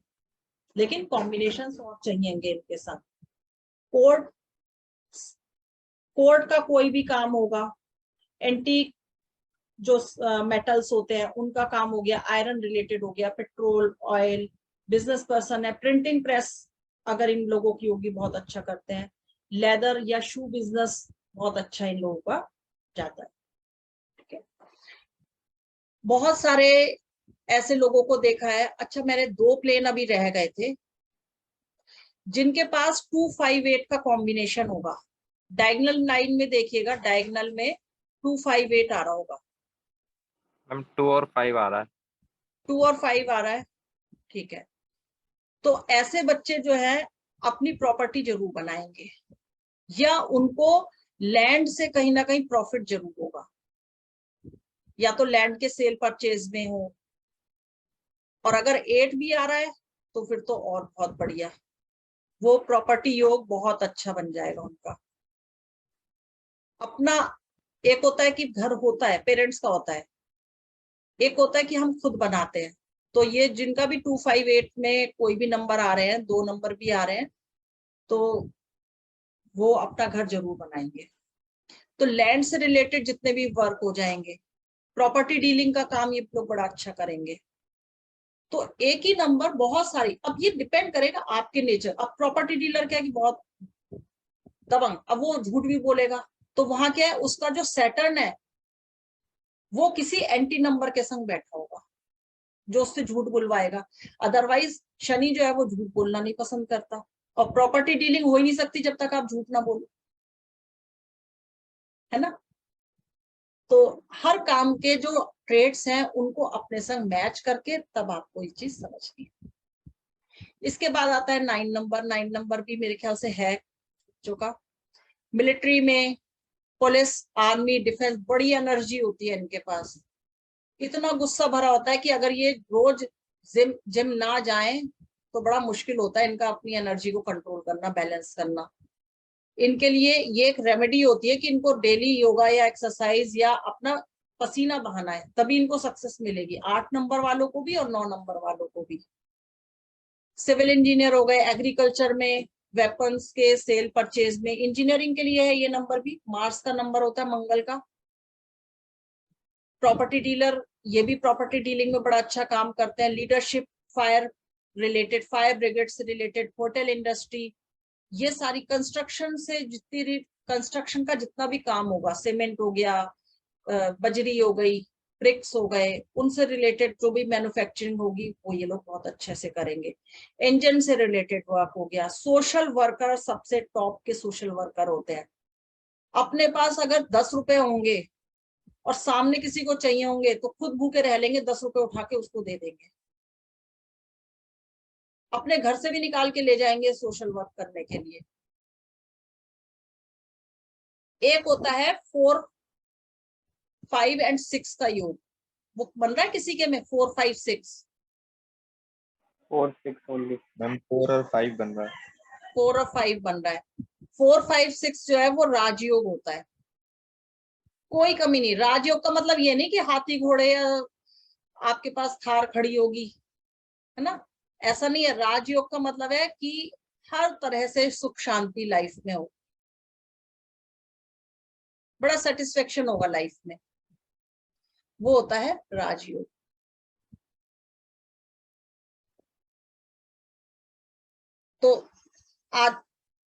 लेकिन कॉम्बिनेशन और चाहिएंगे इनके साथ। कोर्ट, कोर्ट का कोई भी काम होगा, एंटीक जो मेटल्स होते हैं उनका काम हो गया, आयरन रिलेटेड हो गया, पेट्रोल ऑयल, बिजनेस पर्सन है, प्रिंटिंग प्रेस अगर इन लोगों की होगी बहुत अच्छा करते हैं, लेदर या शू बिजनेस बहुत अच्छा इन लोगों का जाता है, ठीक है। बहुत सारे ऐसे लोगों को देखा है। अच्छा, मेरे 2 प्लेन अभी रह गए थे जिनके पास 258 का कॉम्बिनेशन होगा। डायगोनल लाइन में देखिएगा, डायगोनल में 258 आ रहा होगा। मैम 2 और 5 आ रहा है। 2 और 5 आ रहा है, ठीक है। तो ऐसे बच्चे जो है अपनी प्रॉपर्टी जरूर बनाएंगे, या उनको लैंड से कहीं ना कहीं प्रॉफिट जरूर होगा, या तो लैंड के सेल परचेज में हो। और अगर 8 भी आ रहा है तो फिर तो और बहुत बढ़िया, वो प्रॉपर्टी योग बहुत अच्छा बन जाएगा उनका। अपना एक होता है कि घर होता है, पेरेंट्स का होता है, एक होता है कि हम खुद बनाते हैं। तो ये जिनका भी 258 में कोई भी नंबर आ रहे हैं, 2 नंबर भी आ रहे हैं, तो वो अपना घर जरूर बनाएंगे। तो लैंड से रिलेटेड जितने भी वर्क हो जाएंगे, प्रॉपर्टी डीलिंग का काम ये लोग बड़ा अच्छा करेंगे। तो एक ही नंबर बहुत सारी, अब ये डिपेंड करेगा आपके नेचर। अब प्रॉपर्टी डीलर क्या है कि बहुत दबंग, अब वो झूठ भी बोलेगा, तो वहां क्या है, उसका जो सैटर्न है वो किसी एंटी नंबर के संग बैठा होगा जो उससे झूठ बुलवाएगा। अदरवाइज शनि जो है वो झूठ बोलना नहीं पसंद करता, और प्रॉपर्टी डीलिंग हो ही नहीं सकती जब तक आप झूठ ना बोलो, है ना। तो हर काम के जो ट्रेड्स हैं उनको अपने संग मैच करके तब आपको ये चीज समझनी है। इसके बाद आता है 9 नंबर। 9 नंबर भी मेरे ख्याल से है जो का, मिलिट्री में, पुलिस, आर्मी, डिफेंस, बड़ी एनर्जी होती है इनके पास। इतना गुस्सा भरा होता है कि अगर ये रोज जिम जिम ना जाएं तो बड़ा मुश्किल होता है इनका अपनी एनर्जी को कंट्रोल करना, बैलेंस करना। इनके लिए ये एक रेमेडी होती है कि इनको डेली योगा या एक्सरसाइज या अपना पसीना बहाना है, तभी इनको सक्सेस मिलेगी। 8 नंबर वालों को भी और 9 नंबर वालों को भी। सिविल इंजीनियर हो गए, एग्रीकल्चर में, वेपन्स के सेल परचेज में, इंजीनियरिंग के लिए है ये नंबर भी। मार्स का नंबर होता है, मंगल का। प्रॉपर्टी डीलर, ये भी प्रॉपर्टी डीलिंग में बड़ा अच्छा काम करते हैं। Leadership, fire related, fire brigade से रिलेटेड, होटल इंडस्ट्री, ये सारी कंस्ट्रक्शन से जितनी, कंस्ट्रक्शन का जितना भी काम होगा, सीमेंट हो गया, बजरी हो गई, ब्रिक्स हो गए, उनसे रिलेटेड जो भी मैन्युफैक्चरिंग होगी वो ये लोग बहुत अच्छे से करेंगे। इंजन से रिलेटेड वर्क हो गया। सोशल वर्कर सबसे टॉप के सोशल वर्कर होते हैं। अपने पास अगर 10 रुपए होंगे और सामने किसी को चाहिए होंगे तो खुद भूखे रह लेंगे, 10 रुपए उठा के उसको दे देंगे, अपने घर से भी निकाल के ले जाएंगे सोशल वर्क करने के लिए। एक होता है 4, 5 and 6 का योग, वो बन रहा है किसी के में 4, 5, 6? 4, 6 ओनली मैम 4 और 5 बन रहा है। 4 और 5 बन रहा है। 4, 5, 6 जो है वो राजयोग होता है। कोई कमी नहीं। राजयोग का मतलब ये नहीं कि हाथी घोड़े या आपके पास थार खड़ी होगी, है ना, ऐसा नहीं है। राजयोग का मतलब है कि हर तरह से सुख शांति लाइफ में हो, बड़ा सेटिस्फेक्शन होगा लाइफ में, वो होता है राजयोग। तो आज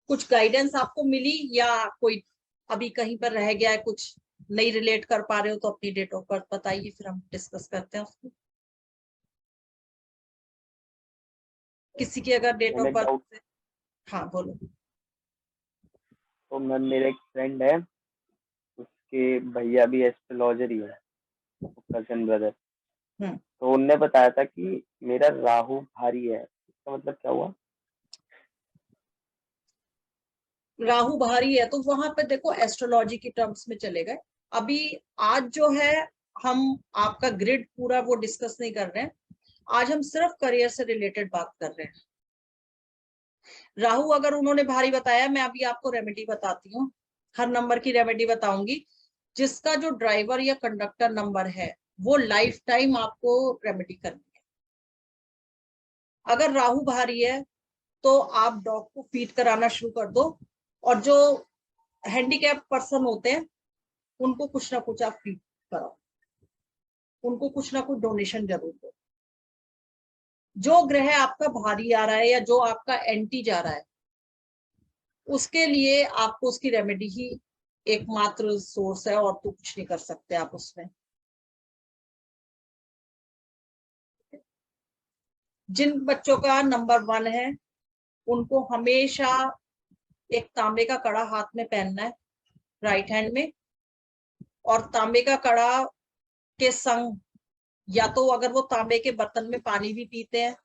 कुछ गाइडेंस आपको मिली या कोई अभी कहीं पर रह गया है, कुछ नहीं रिलेट कर पा रहे हो तो अपनी डेट ऑफ बर्थ बताइए, फिर हम डिस्कस करते हैं उसको। किसी की अगर डेट ऑफ बर्थ से, हाँ बोलो। तो मैम मेरा एक फ्रेंड है, उसके भैया भी एस्ट्रोलॉजर ही है, कजन ब्रदर। तो उनने बताया था कि मेरा राहु भारी है, इसका मतलब क्या हुआ? राहु भारी है तो वहां पे देखो एस्ट्रोलॉजी की टर्म्स में चले गए। अभी आज जो है हम आपका ग्रिड पूरा वो डिस्कस नहीं कर रहे हैं, आज हम सिर्फ करियर से रिलेटेड बात कर रहे हैं। राहु अगर उन्होंने भारी बताया, मैं अभी आपको रेमेडी बताती हूँ, हर नंबर की रेमेडी बताऊंगी। जिसका जो ड्राइवर या कंडक्टर नंबर है वो लाइफ टाइम आपको रेमेडी करनी है। अगर राहु भारी है तो आप डॉग को फीड कराना शुरू कर दो, और जो हैंडीकैप पर्सन होते हैं उनको कुछ ना कुछ आप फीड कराओ, उनको कुछ ना कुछ डोनेशन जरूर दो। जो ग्रह आपका भारी आ रहा है या जो आपका एंटी जा रहा है, उसके लिए आपको उसकी रेमेडी ही एकमात्र सोर्स है, और तो कुछ नहीं कर सकते आप उसमें। जिन बच्चों का नंबर 1 है उनको हमेशा एक तांबे का कड़ा हाथ में पहनना है, राइट हैंड में, और तांबे का कड़ा के संग या तो अगर वो तांबे के बर्तन में पानी भी पीते हैं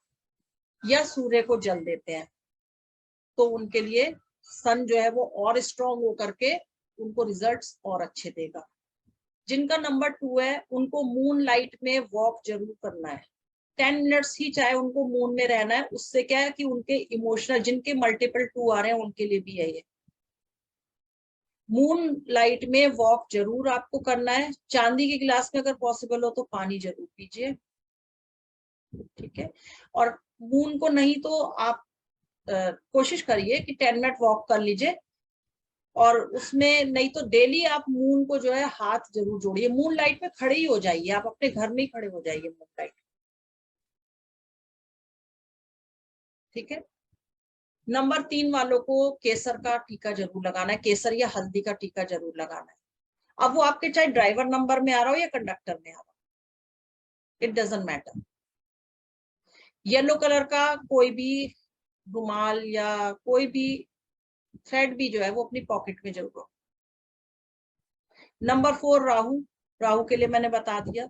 या सूर्य को जल देते हैं तो उनके लिए सन जो है वो और स्ट्रांग हो करके उनको रिजल्ट्स और अच्छे देगा। जिनका नंबर 2 है उनको मून लाइट में वॉक जरूर करना है, 10 मिनट्स ही चाहे उनको मून में रहना है। उससे क्या है कि उनके इमोशनल, जिनके मल्टीपल 2 आ रहे हैं उनके लिए भी है ये, मून लाइट में वॉक जरूर आपको करना है। चांदी के गिलास में अगर पॉसिबल हो तो पानी जरूर पीजिए, ठीक है। और मून को नहीं तो आप कोशिश करिए कि 10 मिनट वॉक कर लीजिए, और उसमें नहीं तो डेली आप मून को जो है हाथ जरूर जोड़िए। मून लाइट में खड़े ही हो जाइए, आप अपने घर में ही खड़े हो जाइए मून लाइट, ठीक है। नंबर 3 वालों को केसर का टीका जरूर लगाना है, केसर या हल्दी का टीका जरूर लगाना है। अब वो आपके चाहे ड्राइवर नंबर में आ रहा हो या कंडक्टर में आ रहा हो, it doesn't matter. Yellow colour का कोई भी रुमाल या कोई भी थ्रेड भी जो है वो अपनी पॉकेट में जरूर रखो। नंबर 4 राहु, राहु के लिए मैंने बता दिया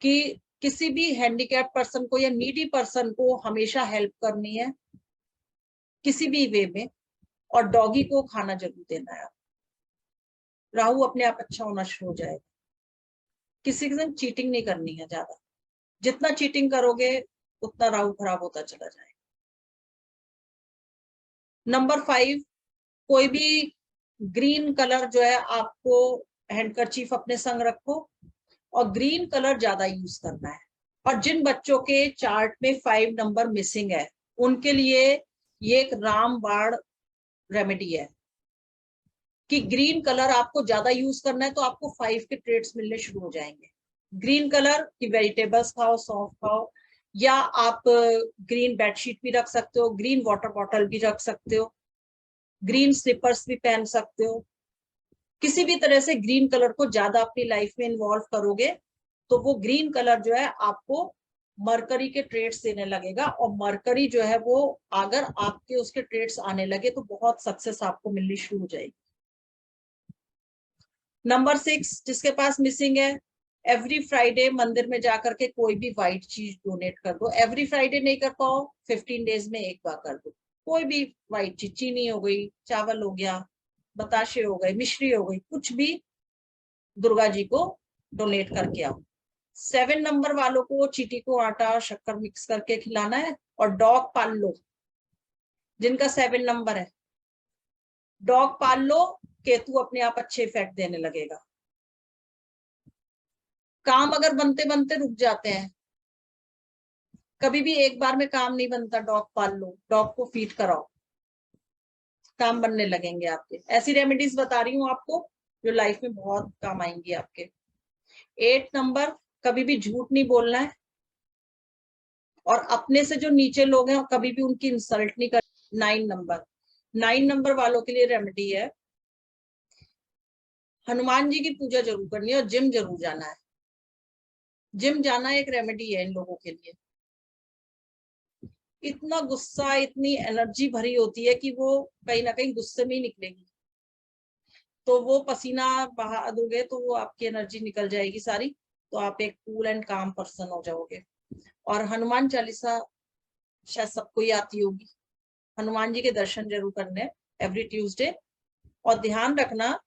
कि किसी भी हैंडीकैप पर्सन को या नीडी पर्सन को हमेशा हेल्प करनी है किसी भी वे में, और डॉगी को खाना जरूर देना है। राहु अपने आप अच्छा होना शुरू हो जाएगा। किसी के साथ चीटिंग नहीं करनी है ज्यादा, जितना चीटिंग करोगे उतना राहु खराब होता चला जाएगा। नंबर 5, कोई भी ग्रीन कलर जो है आपको हैंडकरचीफ अपने संग रखो, और ग्रीन कलर ज्यादा यूज करना है। और जिन बच्चों के चार्ट में 5 नंबर मिसिंग है उनके लिए ये एक रामबाण रेमेडी है कि ग्रीन कलर आपको ज्यादा यूज करना है तो आपको 5 के ट्रेड्स मिलने शुरू हो जाएंगे। ग्रीन कलर की वेजिटेबल्स खाओ, सौंफ खाओ, या आप ग्रीन बेडशीट भी रख सकते हो, ग्रीन वाटर बॉटल भी रख सकते हो, ग्रीन स्लीपर्स भी पहन सकते हो। किसी भी तरह से ग्रीन कलर को ज्यादा अपनी लाइफ में इन्वॉल्व करोगे तो वो ग्रीन कलर जो है आपको मरकरी के ट्रेड्स देने लगेगा, और मरकरी जो है वो अगर आपके उसके ट्रेड्स आने लगे तो बहुत सक्सेस आपको मिलनी शुरू हो जाएगी। नंबर 6 जिसके पास मिसिंग है, एवरी फ्राइडे मंदिर में जाकर के कोई भी व्हाइट चीज डोनेट कर दो। एवरी फ्राइडे नहीं कर पाओ 15 डेज में एक बार कर दो, कोई भी व्हाइट चीज, चीनी हो गई, चावल हो गया, बताशे हो गए, मिश्री हो गई, कुछ भी दुर्गा जी को डोनेट करके आओ। 7 नंबर वालों को चीटी को आटा और शक्कर मिक्स करके खिलाना है। और डॉग पाल लो, जिनका 7 नंबर है डॉग पाल लो, केतु अपने आप अच्छे इफेक्ट देने लगेगा। काम अगर बनते बनते रुक जाते हैं, कभी भी एक बार में काम नहीं बनता, डॉग पाल लो, डॉग को फीड कराओ, काम बनने लगेंगे आपके। ऐसी रेमेडीज बता रही हूँ आपको जो लाइफ में बहुत काम आएंगी आपके। 8 नंबर, कभी भी झूठ नहीं बोलना है और अपने से जो नीचे लोग हैं कभी भी उनकी इंसल्ट नहीं कर। 9 नंबर वालों के लिए रेमेडी है, हनुमान जी की पूजा जरूर करनी है और जिम जरूर जाना है। जिम जाना एक रेमेडी है इन लोगों के लिए। इतना गुस्सा, इतनी एनर्जी भरी होती है कि वो कहीं ना कहीं गुस्से में ही निकलेगी, तो वो पसीना बहा दोगे तो वो आपकी एनर्जी निकल जाएगी सारी, तो आप एक कूल एंड काम पर्सन हो जाओगे। और हनुमान चालीसा शायद सबको ही आती होगी, हनुमान जी के दर्शन जरूर करने एवरी ट्यूसडे। और ध्यान रखना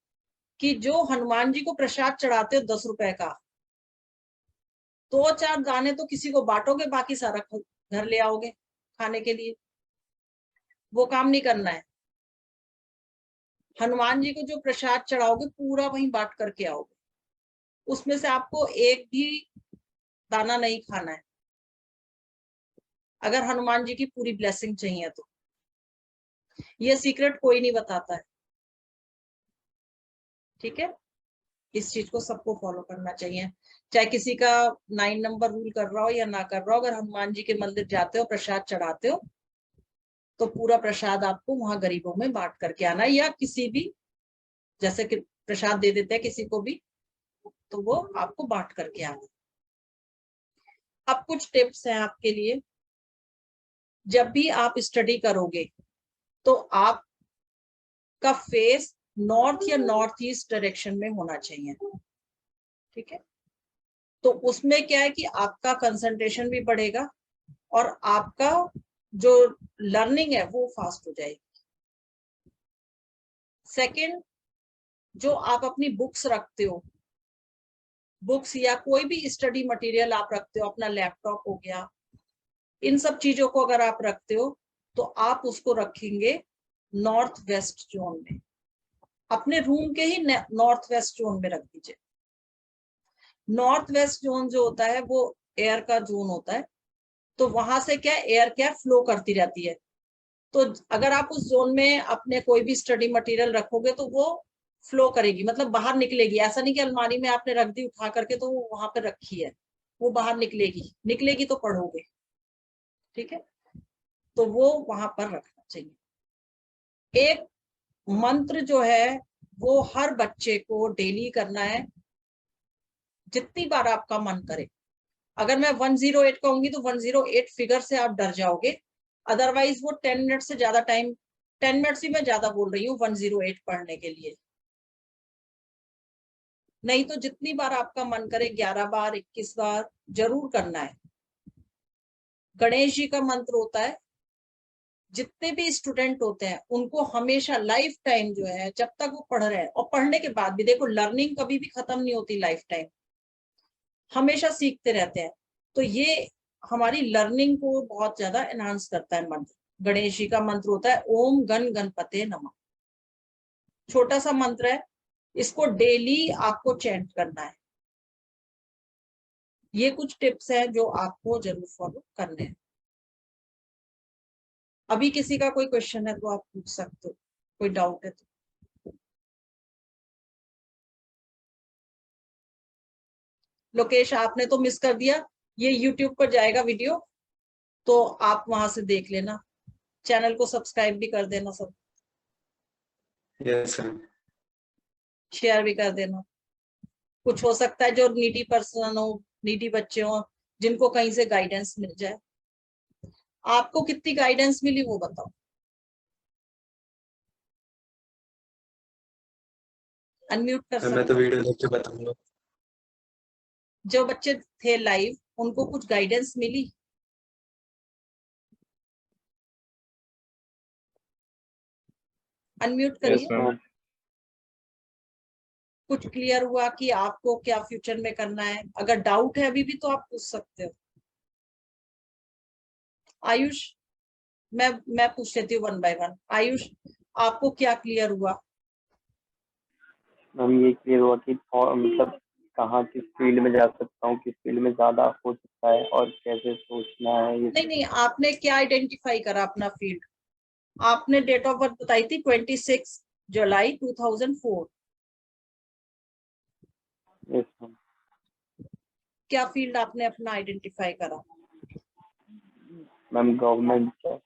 कि जो हनुमान जी को प्रसाद चढ़ाते हो 10 रुपए का, 2-4 दाने तो किसी को बांटोगे, बाकी सारा घर ले आओगे खाने के लिए। वो काम नहीं करना है। हनुमान जी को जो प्रसाद चढ़ाओगे पूरा वहीं बांट करके आओगे, उसमें से आपको एक भी दाना नहीं खाना है, अगर हनुमान जी की पूरी ब्लेसिंग चाहिए तो। ये सीक्रेट कोई नहीं बताता है, ठीक है। इस चीज को सबको फॉलो करना चाहिए, चाहे किसी का 9 नंबर रूल कर रहा हो या ना कर रहा हो। अगर हनुमान जी के मंदिर जाते हो, प्रसाद चढ़ाते हो, तो पूरा प्रसाद आपको वहां गरीबों में बांट करके आना है, या किसी भी, जैसे कि प्रसाद दे देते हैं किसी को भी, तो वो आपको बांट करके आना। अब कुछ टिप्स हैं आपके लिए। जब भी आप स्टडी करोगे तो आपका फेस नॉर्थ या नॉर्थ ईस्ट डायरेक्शन में होना चाहिए, ठीक है। तो उसमें क्या है कि आपका कंसंट्रेशन भी बढ़ेगा और आपका जो लर्निंग है वो फास्ट हो जाएगी। सेकंड, जो आप अपनी बुक्स रखते हो, बुक्स या कोई भी स्टडी मटेरियल आप रखते हो, अपना लैपटॉप हो गया, इन सब चीजों को अगर आप रखते हो तो आप उसको रखेंगे नॉर्थ वेस्ट जोन में, अपने रूम के ही नॉर्थ वेस्ट जोन में रख दीजिए। नॉर्थ वेस्ट जोन जो होता है वो एयर का जोन होता है, तो वहां से क्या एयर क्या फ्लो करती रहती है। तो अगर आप उस जोन में अपने कोई भी स्टडी मटेरियल रखोगे तो वो फ्लो करेगी, मतलब बाहर निकलेगी। ऐसा नहीं कि अलमारी में आपने रख दी उठा करके तो वो वहां पे रखी है, वो बाहर निकलेगी तो पढ़ोगे, ठीक है। तो वो वहां पर रखना चाहिए। एक मंत्र जो है वो हर बच्चे को डेली करना है, जितनी बार आपका मन करे। अगर मैं 108 कहूंगी तो 108 फिगर से आप डर जाओगे, अदरवाइज वो 10 मिनट से ज्यादा टाइम, 10 मिनट से मैं ज्यादा बोल रही हूँ 108 पढ़ने के लिए। नहीं तो जितनी बार आपका मन करे, 11 बार 21 बार जरूर करना है। गणेश जी का मंत्र होता है, जितने भी स्टूडेंट होते हैं उनको हमेशा लाइफ टाइम जो है, जब तक वो पढ़ रहे हैं और पढ़ने के बाद भी, देखो लर्निंग कभी भी खत्म नहीं होती, लाइफ टाइम हमेशा सीखते रहते हैं, तो ये हमारी लर्निंग को बहुत ज्यादा एनहांस करता है मंत्र। गणेश जी का मंत्र होता है ओम गण गणपते नमः। छोटा सा मंत्र है, इसको डेली आपको चैंट करना है। ये कुछ टिप्स हैं जो आपको जरूर फॉलो करने हैं। अभी किसी का कोई क्वेश्चन है तो आप पूछ सकते हो, कोई डाउट है तो। लोकेश आपने तो मिस कर दिया, ये YouTube पर जाएगा वीडियो, तो आप वहां से देख लेना। चैनल को सब्सक्राइब भी कर देना, सब यस सर। शेयर भी कर देना। कुछ हो सकता है जो नीडी पर्सन हो, नीडी बच्चे हो, जिनको कहीं से गाइडेंस मिल जाए। आपको कितनी गाइडेंस मिली वो बताओ। अनम्यूट कर मैं सकते तो हो। वीडियो देख के बताऊंगा। जो बच्चे थे लाइव उनको कुछ गाइडेंस मिली? अनम्यूट यस करिए। मैम। कुछ क्लियर हुआ कि आपको क्या फ्यूचर में करना है? अगर डाउट है अभी भी तो आप पूछ सकते हो। आयुष, मैं पूछ लेती हूँ 1 बाय 1। आयुष, आपको क्या क्लियर हुआ? मैम ये क्लियर हुआ कि मतलब कहाँ किस फील्ड में जा सकता हूँ, किस फील्ड में ज्यादा हो सकता है और कैसे सोचना है ये। नहीं, आपने क्या आइडेंटिफाई करा अपना फील्ड? आपने डेट ऑफ बर्थ बताई थी 26 जुलाई 2004। Yes ma'am. क्या फील्ड आपने अपना आइडेंटिफाई करा? Ma'am government job.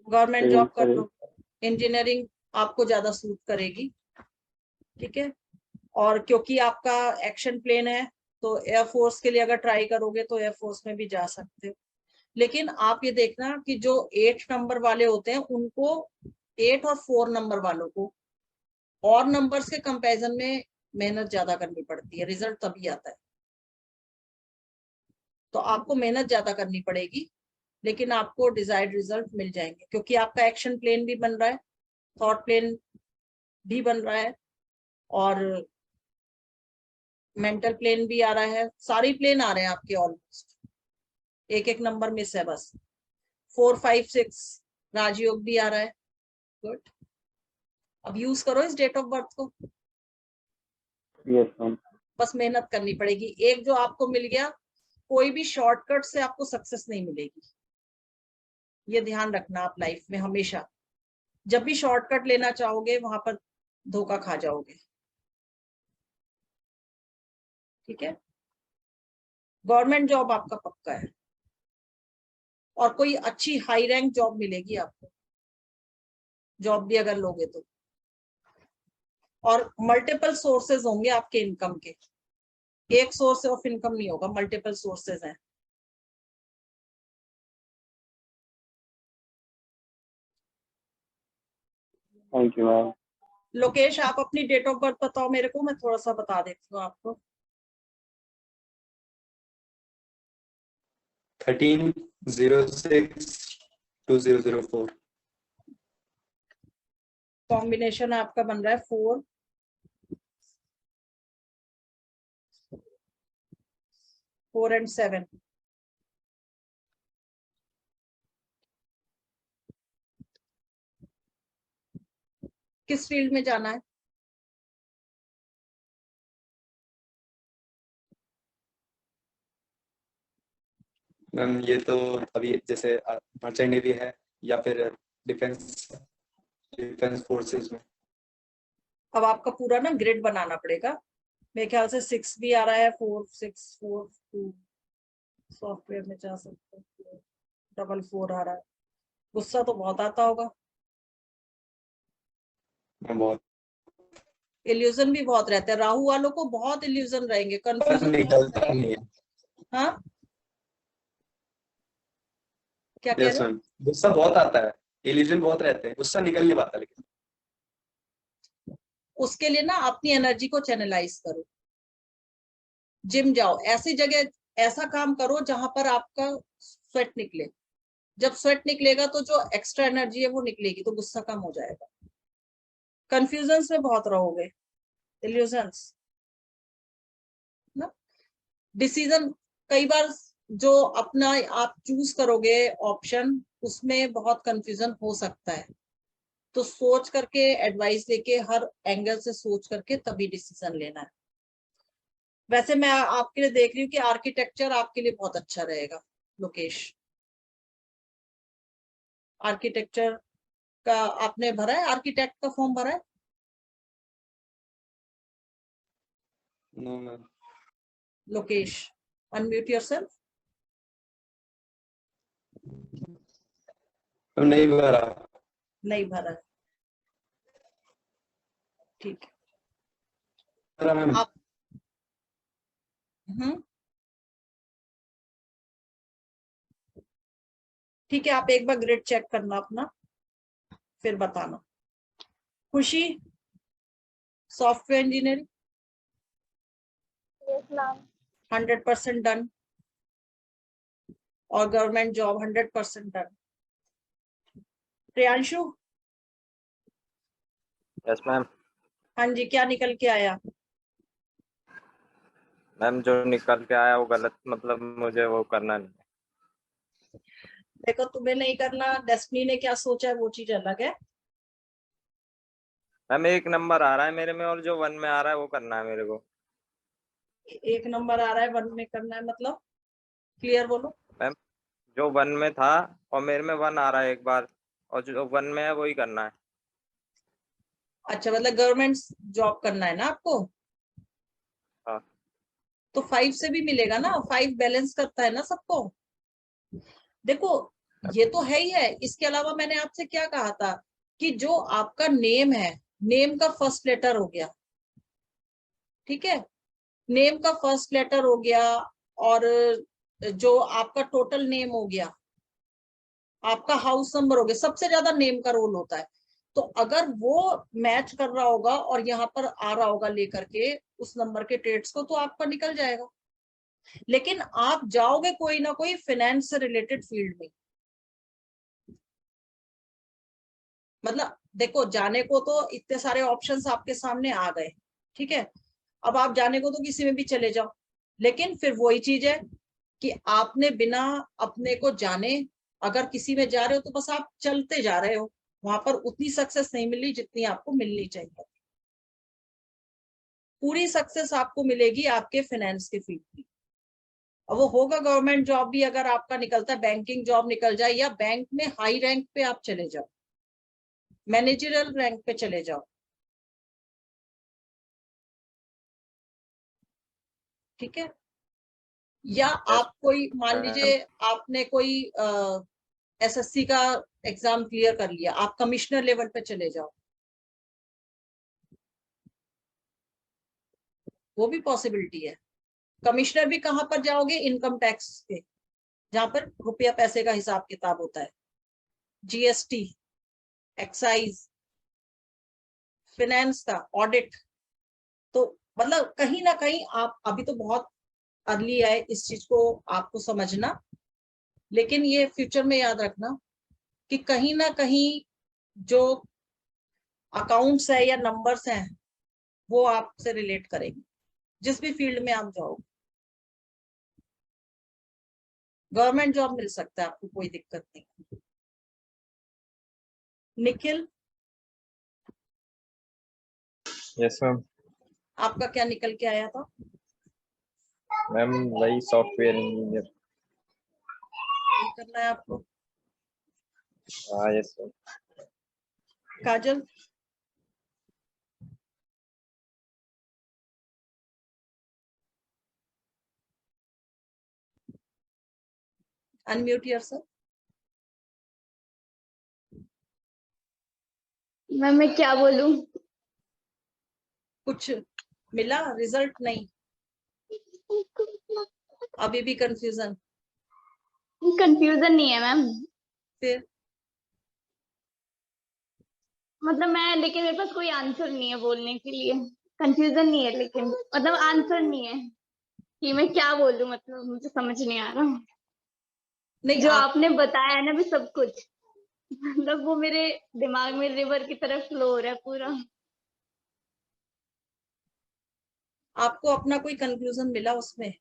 Government job कर लो। इंजीनियरिंग आपको ज्यादा सूट करेगी, ठीक है। और क्योंकि आपका एक्शन प्लेन है तो एयरफोर्स के लिए अगर ट्राई करोगे तो एयरफोर्स में भी जा सकते हो। लेकिन आप ये देखना कि जो 8 नंबर वाले होते हैं उनको, 8 और 4 नंबर वालों को और नंबर्स के कंपैरिजन में मेहनत ज्यादा करनी पड़ती है, रिजल्ट तभी आता है। तो आपको मेहनत ज्यादा करनी पड़ेगी, लेकिन आपको डिजायर्ड रिजल्ट मिल जाएंगे, क्योंकि आपका एक्शन प्लेन भी बन रहा है, थॉट प्लेन भी बन रहा है, और मेंटल प्लेन भी आ रहा है। सारी प्लेन आ रहे हैं आपके ऑलमोस्ट, एक एक नंबर मिस है बस। 4, 5, 6 राजयोग भी आ रहा है। गुड, अब यूज करो इस डेट ऑफ बर्थ को। Yes ma'am. बस मेहनत करनी पड़ेगी। एक जो आपको मिल गया, कोई भी शॉर्टकट से आपको सक्सेस नहीं मिलेगी, ये ध्यान रखना आप लाइफ में हमेशा। जब भी शॉर्टकट लेना चाहोगे वहां पर धोखा खा जाओगे, ठीक है। गवर्नमेंट जॉब आपका पक्का है, और कोई अच्छी हाई रैंक जॉब मिलेगी आपको, जॉब भी अगर लोगे तो। और मल्टीपल सोर्सेज होंगे आपके इनकम के, एक सोर्स ऑफ इनकम नहीं होगा, मल्टीपल सोर्सेज हैं। Thank you ma'am. लोकेश, आप अपनी डेट ऑफ बर्थ बताओ मेरे को, मैं थोड़ा सा बता देती हूँ आपको। 13/06/2004। कॉम्बिनेशन आपका बन रहा है 4 and 7। किस फील्ड में जाना है? मैम ये तो अभी जैसे मर्चेंट नेवी है या फिर डिफेंस डिफेंस फोर्सेस में। अब आपका पूरा ना ग्रिड बनाना पड़ेगा। मेरे ख्याल से 6 भी आ रहा है, 4, 6, 4, 2 सॉफ्टवेयर में जा सकते हैं, 4 आ रहा है। गुस्सा तो बहुत आता होगा, बहुत इल्यूजन भी बहुत रहता है। राहु वालों को बहुत इल्यूजन रहेंगे, कंफ्यूजन बहुत निकलता रहेगा। नहीं है। हाँ, क्या कह यस रहे हो? मैम, गुस्सा बहुत आता है, इल्यूजन बहुत रहते हैं, गुस्सा निकल नहीं पाता। लेकिन उसके लिए ना अपनी एनर्जी को चैनलाइज करो, जिम जाओ, ऐसी जगह ऐसा काम करो जहां पर आपका स्वेट निकले। जब स्वेट निकलेगा तो जो एक्स्ट्रा एनर्जी है वो निकलेगी, तो गुस्सा कम हो जाएगा। कंफ्यूजन में बहुत रहोगे, इल्यूजन्स ना। डिसीजन कई बार जो अपना आप चूज करोगे ऑप्शन, उसमें बहुत कंफ्यूजन हो सकता है, तो सोच करके, एडवाइस लेके, हर एंगल से सोच करके तभी डिसीजन लेना है। वैसे मैं आपके लिए देख रही हूँ कि आर्किटेक्चर आपके लिए बहुत अच्छा रहेगा लोकेश। आर्किटेक्चर का आपने भरा है, आर्किटेक्ट का फॉर्म भरा है? No ma'am. Lokesh, unmute yourself. नहीं भरा। नहीं भरा है, ठीक भरा मैम। है। आप ठीक है, आप एक बार ग्रिड चेक करना अपना, फिर बताना। Khushi, software engineering yes ma'am. 100% done, और government job 100% done. Priyanshu, yes ma'am. हाँ जी, क्या निकल के आया? मैम जो निकल के आया वो गलत, मतलब मुझे वो करना नहीं। देखो तुम्हें नहीं करना, डेस्टिनी ने क्या सोचा है वो चीज अलग है। मैम एक नंबर आ रहा है मेरे में और जो 1 में आ रहा है वो करना है मेरे को। एक नंबर आ रहा है 1 में करना है मतलब क्लियर बोलो। मैम जो 1 में था और मेरे में 1 आ रहा है एक बार, और जो 1 में है वही करना है। अच्छा मतलब गवर्नमेंट जॉब करना है ना आपको, हाँ। तो 5 से भी मिलेगा ना, 5 बैलेंस करता है ना सबको। देखो ये तो है ही है, इसके अलावा मैंने आपसे क्या कहा था कि जो आपका नेम है, नेम का फर्स्ट लेटर हो गया, ठीक है, नेम का फर्स्ट लेटर हो गया, और जो आपका टोटल नेम हो गया, आपका हाउस नंबर हो गया, सबसे ज्यादा नेम का रोल होता है। तो अगर वो मैच कर रहा होगा और यहाँ पर आ रहा होगा लेकर के उस नंबर के ट्रेड्स को, तो आपका निकल जाएगा। लेकिन आप जाओगे कोई ना कोई फाइनेंस से रिलेटेड फील्ड में, मतलब देखो जाने को तो इतने सारे ऑप्शंस आपके सामने आ गए, ठीक है, अब आप जाने को तो किसी में भी चले जाओ, लेकिन फिर वही चीज है कि आपने बिना अपने को जाने अगर किसी में जा रहे हो तो बस आप चलते जा रहे हो, वहां पर उतनी सक्सेस नहीं मिली जितनी आपको मिलनी चाहिए। पूरी सक्सेस आपको मिलेगी आपके फाइनेंस के फील्ड में, और वो होगा गवर्नमेंट जॉब भी अगर आपका निकलता है, बैंकिंग जॉब निकल जाए या बैंक में हाई रैंक पे आप चले जाओ, मैनेजरियल रैंक पे चले जाओ, ठीक है। या यस आप कोई मान मैम। लीजिए आपने कोई एसएससी का एग्जाम क्लियर कर लिया, आप कमिश्नर लेवल पे चले जाओ, वो भी पॉसिबिलिटी है। कमिश्नर भी कहाँ पर जाओगे, इनकम टैक्स के, जहां पर रुपया पैसे का हिसाब किताब होता है, जीएसटी, एक्साइज, फाइनेंस का ऑडिट। तो मतलब कहीं ना कहीं आप अभी तो बहुत अर्ली है इस चीज को आपको समझना, लेकिन ये फ्यूचर में याद रखना कि कहीं ना कहीं जो अकाउंट्स है या नंबर्स हैं वो आपसे रिलेट करेंगे जिस भी फील्ड में आप जाओ। गवर्नमेंट जॉब मिल सकता है आपको, कोई दिक्कत नहीं। Nikhil yes ma'am. आपका क्या निकल के आया था? मैम वही सॉफ्टवेयर इंजीनियर। ये करना है आपको। हाँ यस मैम। काजल अनम्यूट योरसेल्फ। मैम मैं क्या बोलूं? कुछ मिला रिजल्ट? नहीं, अभी भी कंफ्यूजन? कंफ्यूजन नहीं है मैम, फिर मतलब मैं, लेकिन मेरे पास कोई आंसर नहीं है बोलने के लिए। कंफ्यूजन नहीं है लेकिन मतलब आंसर नहीं है कि मैं क्या बोलूं, मतलब मुझे समझ नहीं आ रहा। नहीं, जो आप आपने बताया है ना भी सब कुछ, मतलब वो मेरे दिमाग में रिवर की तरफ फ्लो हो रहा है पूरा। आपको अपना कोई कंक्लूजन मिला उसमें?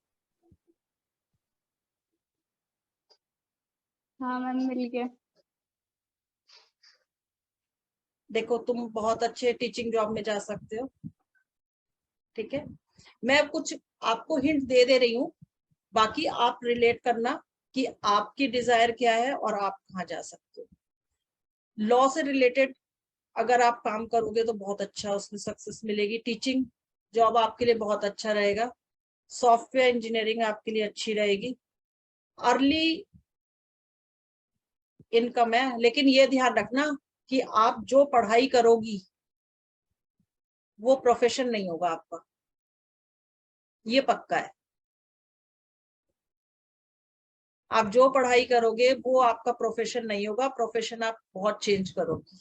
हाँ मैम मिल गया। देखो तुम बहुत अच्छे टीचिंग जॉब में जा सकते हो, ठीक है, मैं कुछ आपको हिंट दे रही हूँ, बाकी आप रिलेट करना कि आपकी डिजायर क्या है और आप कहाँ जा सकते हो। लॉ से रिलेटेड अगर आप काम करोगे तो बहुत अच्छा उसमें सक्सेस मिलेगी, टीचिंग जॉब आपके लिए बहुत अच्छा रहेगा, सॉफ्टवेयर इंजीनियरिंग आपके लिए अच्छी रहेगी, अर्ली इनकम है, लेकिन ये ध्यान रखना कि आप जो पढ़ाई करोगी वो प्रोफेशन नहीं होगा आपका, ये पक्का है। आप जो पढ़ाई करोगे वो आपका प्रोफेशन नहीं होगा, प्रोफेशन आप बहुत चेंज करोगे।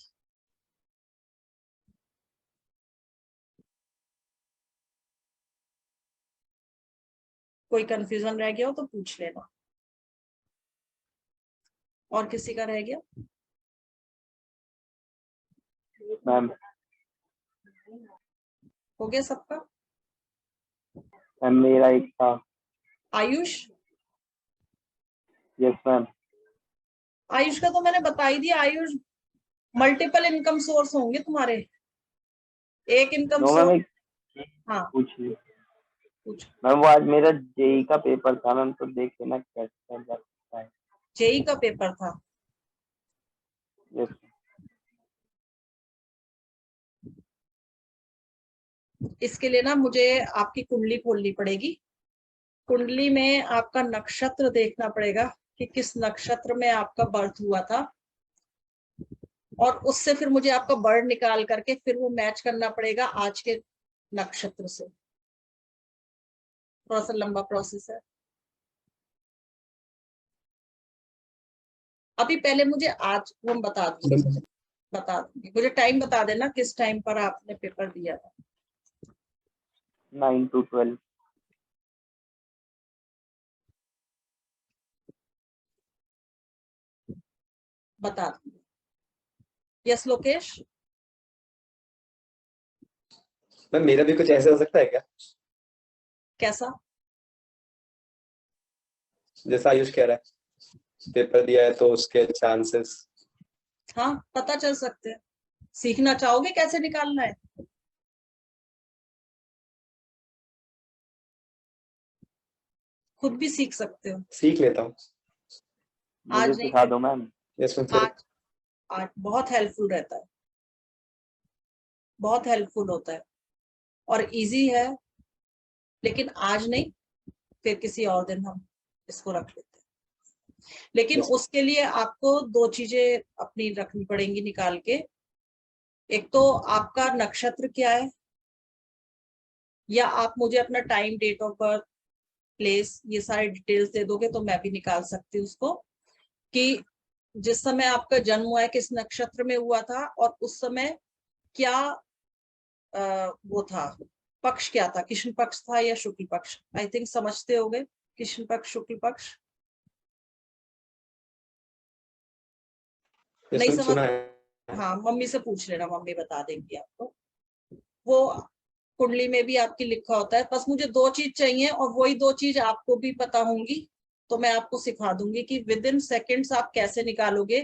कोई कंफ्यूजन रह गया हो तो पूछ लेना। और किसी का रह गया? मैम हो गया सबका? मैम मेरा एक था। Ayush, yes ma'am. आयुष का तो मैंने बता ही दिया। आयुष, मल्टीपल इनकम सोर्स होंगे तुम्हारे, एक इनकम नो मैम, सोर्स। एक हाँ पूछिए कुछ। मैम। वो आज मेरा जेई का पेपर था मैम, तो देख लेना कैसा जाता है। जेई का पेपर था? यस। इसके लिए ना मुझे आपकी कुंडली खोलनी पड़ेगी। कुंडली में आपका नक्षत्र देखना पड़ेगा कि किस नक्षत्र में आपका बर्थ हुआ था, और उससे फिर मुझे आपका बर्ड निकाल करके फिर वो मैच करना पड़ेगा आज के नक्षत्र से। थोड़ा सा लंबा प्रोसेस है। अभी पहले मुझे आज वो बता दूंगी, मुझे टाइम बता देना किस टाइम पर आपने पेपर दिया था। 9 to 12। बता दूंगी। यस लोकेश? मैम मेरा भी कुछ ऐसे हो सकता है क्या, कैसा? जैसा आयुष कह रहा है, पेपर दिया है तो उसके चांसेस। हाँ पता चल सकते हैं। सीखना चाहोगे कैसे निकालना है? खुद भी सीख सकते हो। सीख लेता हूँ। मुझे आज नहीं सिखा फिर दो मैम। यस मैम, फिर आज। आज बहुत हेल्पफुल रहता है, बहुत हेल्पफुल होता है और इजी है। लेकिन आज नहीं, फिर किसी और दिन हम इसको रख लेते हैं। लेकिन yes, उसके लिए आपको दो चीजें अपनी रखनी पड़ेंगी निकाल के। एक तो आपका नक्षत्र क्या है, या आप मुझे अपना time, date of birth, place, ये सारे डिटेल्स दे दोगे तो मैं भी निकाल सकती हूँ उसको, कि जिस समय आपका जन्म हुआ है किस नक्षत्र में हुआ था, और उस समय क्या वो था, पक्ष क्या था, कृष्ण पक्ष था या शुक्ल पक्ष। आई थिंक समझते होगे, कृष्ण पक्ष शुक्ल पक्ष। yes, नहीं मैम, समझ? सुना है। हाँ मम्मी से पूछ लेना, मम्मी बता देंगी आपको। वो कुंडली में भी आपकी लिखा होता है। बस मुझे दो चीज चाहिए, और वही दो चीज आपको भी पता होंगी, तो मैं आपको सिखा दूंगी कि विद इन सेकेंड्स आप कैसे निकालोगे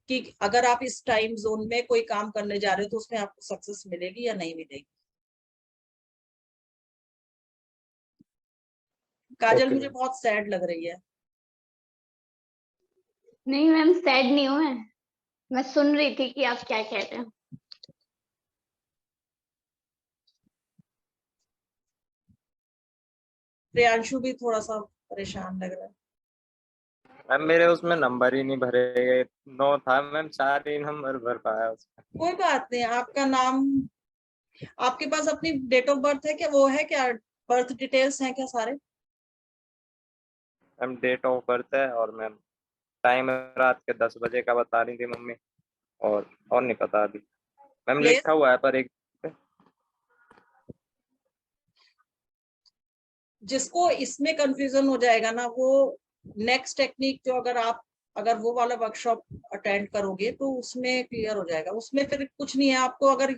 कि अगर आप इस टाइम जोन में कोई काम करने जा रहे हो तो उसमें आपको सक्सेस मिलेगी या नहीं मिलेगी। काजल ओके मुझे मैम। बहुत सैड लग रही है। नहीं मैम, सैड नहीं हूँ मैं सुन रही थी कि आप क्या कह रहे हैं। प्रियांशु भी थोड़ा सा परेशान लग रहा है। मैम मेरे उसमें नंबर ही नहीं भरे गए, 9 था मैम, 4 ही नंबर भर पाया उसमें। कोई बात नहीं। आपका नाम, आपके पास अपनी डेट ऑफ बर्थ है क्या, वो है क्या, बर्थ डिटेल्स हैं क्या सारे? मैम डेट ऑफ बर्थ है, और मैम टाइम रात के 10 बजे का बता रही थी मम्मी, और नहीं पता अभी। Ma'am place? लिखा हुआ है पर एक पे। जिसको इसमें कंफ्यूजन हो जाएगा ना, वो नेक्स्ट टेक्निक जो, अगर वो वाला वर्कशॉप अटेंड करोगे तो उसमें क्लियर हो जाएगा। उसमें फिर कुछ नहीं है। आपको अगर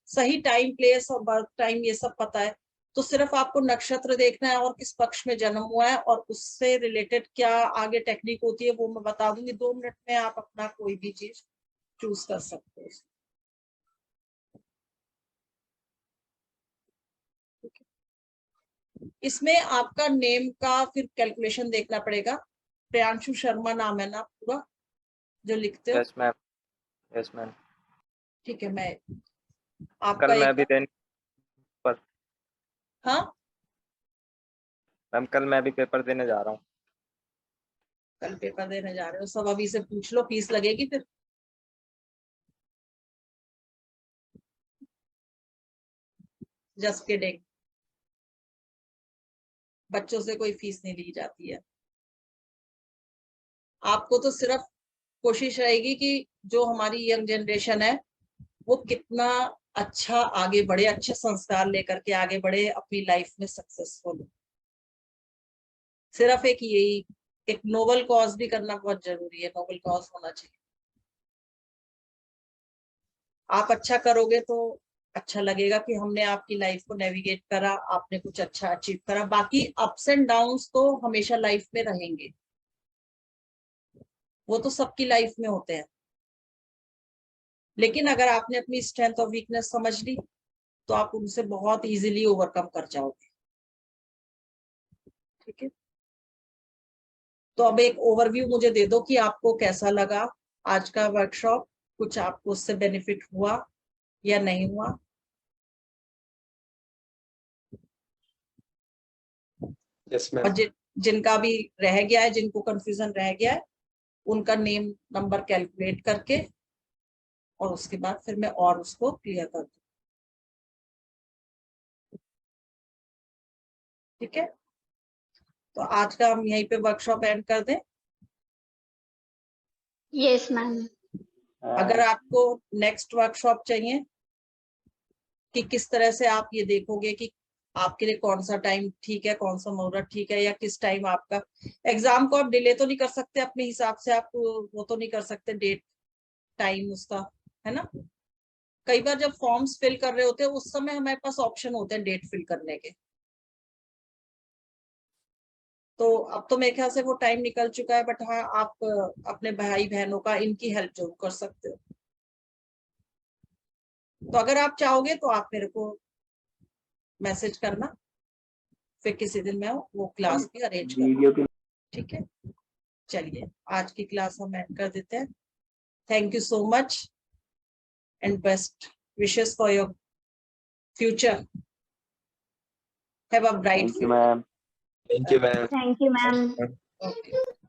सही टाइम, प्लेस और बर्थ टाइम ये सब पता है, तो सिर्फ आपको नक्षत्र देखना है और किस पक्ष में जन्म हुआ है, और उससे रिलेटेड क्या आगे टेक्निक होती है वो मैं बता दूंगी। 2 मिनट में आप अपना कोई भी चीज चूज कर सकते हो। इसमें आपका नेम का फिर कैलकुलेशन देखना पड़ेगा। प्रियांशु शर्मा नाम है ना पूरा जो लिखते हो? Yes ma'am, yes ma'am. ठीक है, मैं आपका कल मैं एक भी देने पर हाँ मैम, कल मैं भी पेपर देने जा रहा हूँ। कल पेपर देने जा रहे हो, सब अभी से पूछ लो, फीस लगेगी फिर। जस्ट किडिंग, बच्चों से कोई फीस नहीं ली जाती है। आपको तो सिर्फ कोशिश रहेगी कि जो हमारी यंग जनरेशन है वो कितना अच्छा आगे बढ़े, अच्छे संस्कार लेकर के आगे बढ़े, अपनी लाइफ में सक्सेसफुल हो। सिर्फ एक यही, एक नोबल कॉज भी करना बहुत जरूरी है। नोबल कॉज होना चाहिए। आप अच्छा करोगे तो अच्छा लगेगा कि हमने आपकी लाइफ को नेविगेट करा, आपने कुछ अच्छा अचीव करा। बाकी अप्स एंड डाउन्स तो हमेशा लाइफ में रहेंगे, वो तो सबकी लाइफ में होते हैं, लेकिन अगर आपने अपनी स्ट्रेंथ और वीकनेस समझ ली तो आप उनसे बहुत इजीली ओवरकम कर जाओगे। ठीक है, तो अब एक ओवरव्यू मुझे दे दो कि आपको कैसा लगा आज का वर्कशॉप, कुछ आपको उससे बेनिफिट हुआ या नहीं हुआ। यस और मैम। जिनका भी रह गया है, जिनको कंफ्यूजन रह गया है, उनका नेम नंबर कैलकुलेट करके और उसके बाद फिर मैं और उसको क्लियर कर दूँ। ठीक है, तो आज का हम यहीं पे वर्कशॉप एंड कर दें। Yes ma'am. अगर आपको नेक्स्ट वर्कशॉप चाहिए कि किस तरह से आप ये देखोगे कि आपके लिए कौन सा टाइम ठीक है, कौन सा मुहूर्त ठीक है, या किस टाइम आपका एग्जाम को आप डिले तो नहीं कर सकते अपने हिसाब से, आप वो तो नहीं कर सकते डेट टाइम उसका, है ना। कई बार जब फॉर्म्स फिल कर रहे होते हैं उस समय हमारे पास ऑप्शन होते हैं डेट फिल करने के, तो अब तो मेरे ख्याल से वो टाइम निकल चुका है, बट हाँ आप अपने भाई बहनों का इनकी हेल्प जरूर कर सकते हो। तो अगर आप चाहोगे तो आप मेरे को मैसेज करना, फिर किसी दिन मैं वो क्लास भी अरेंज कर। वीडियो की ठीक है, चलिए आज की क्लास हम एंड कर देते हैं। Thank you so much and best wishes for your future. Have a bright thank you ma'am. Thank you ma'am. Thank you ma'am. Future. Okay.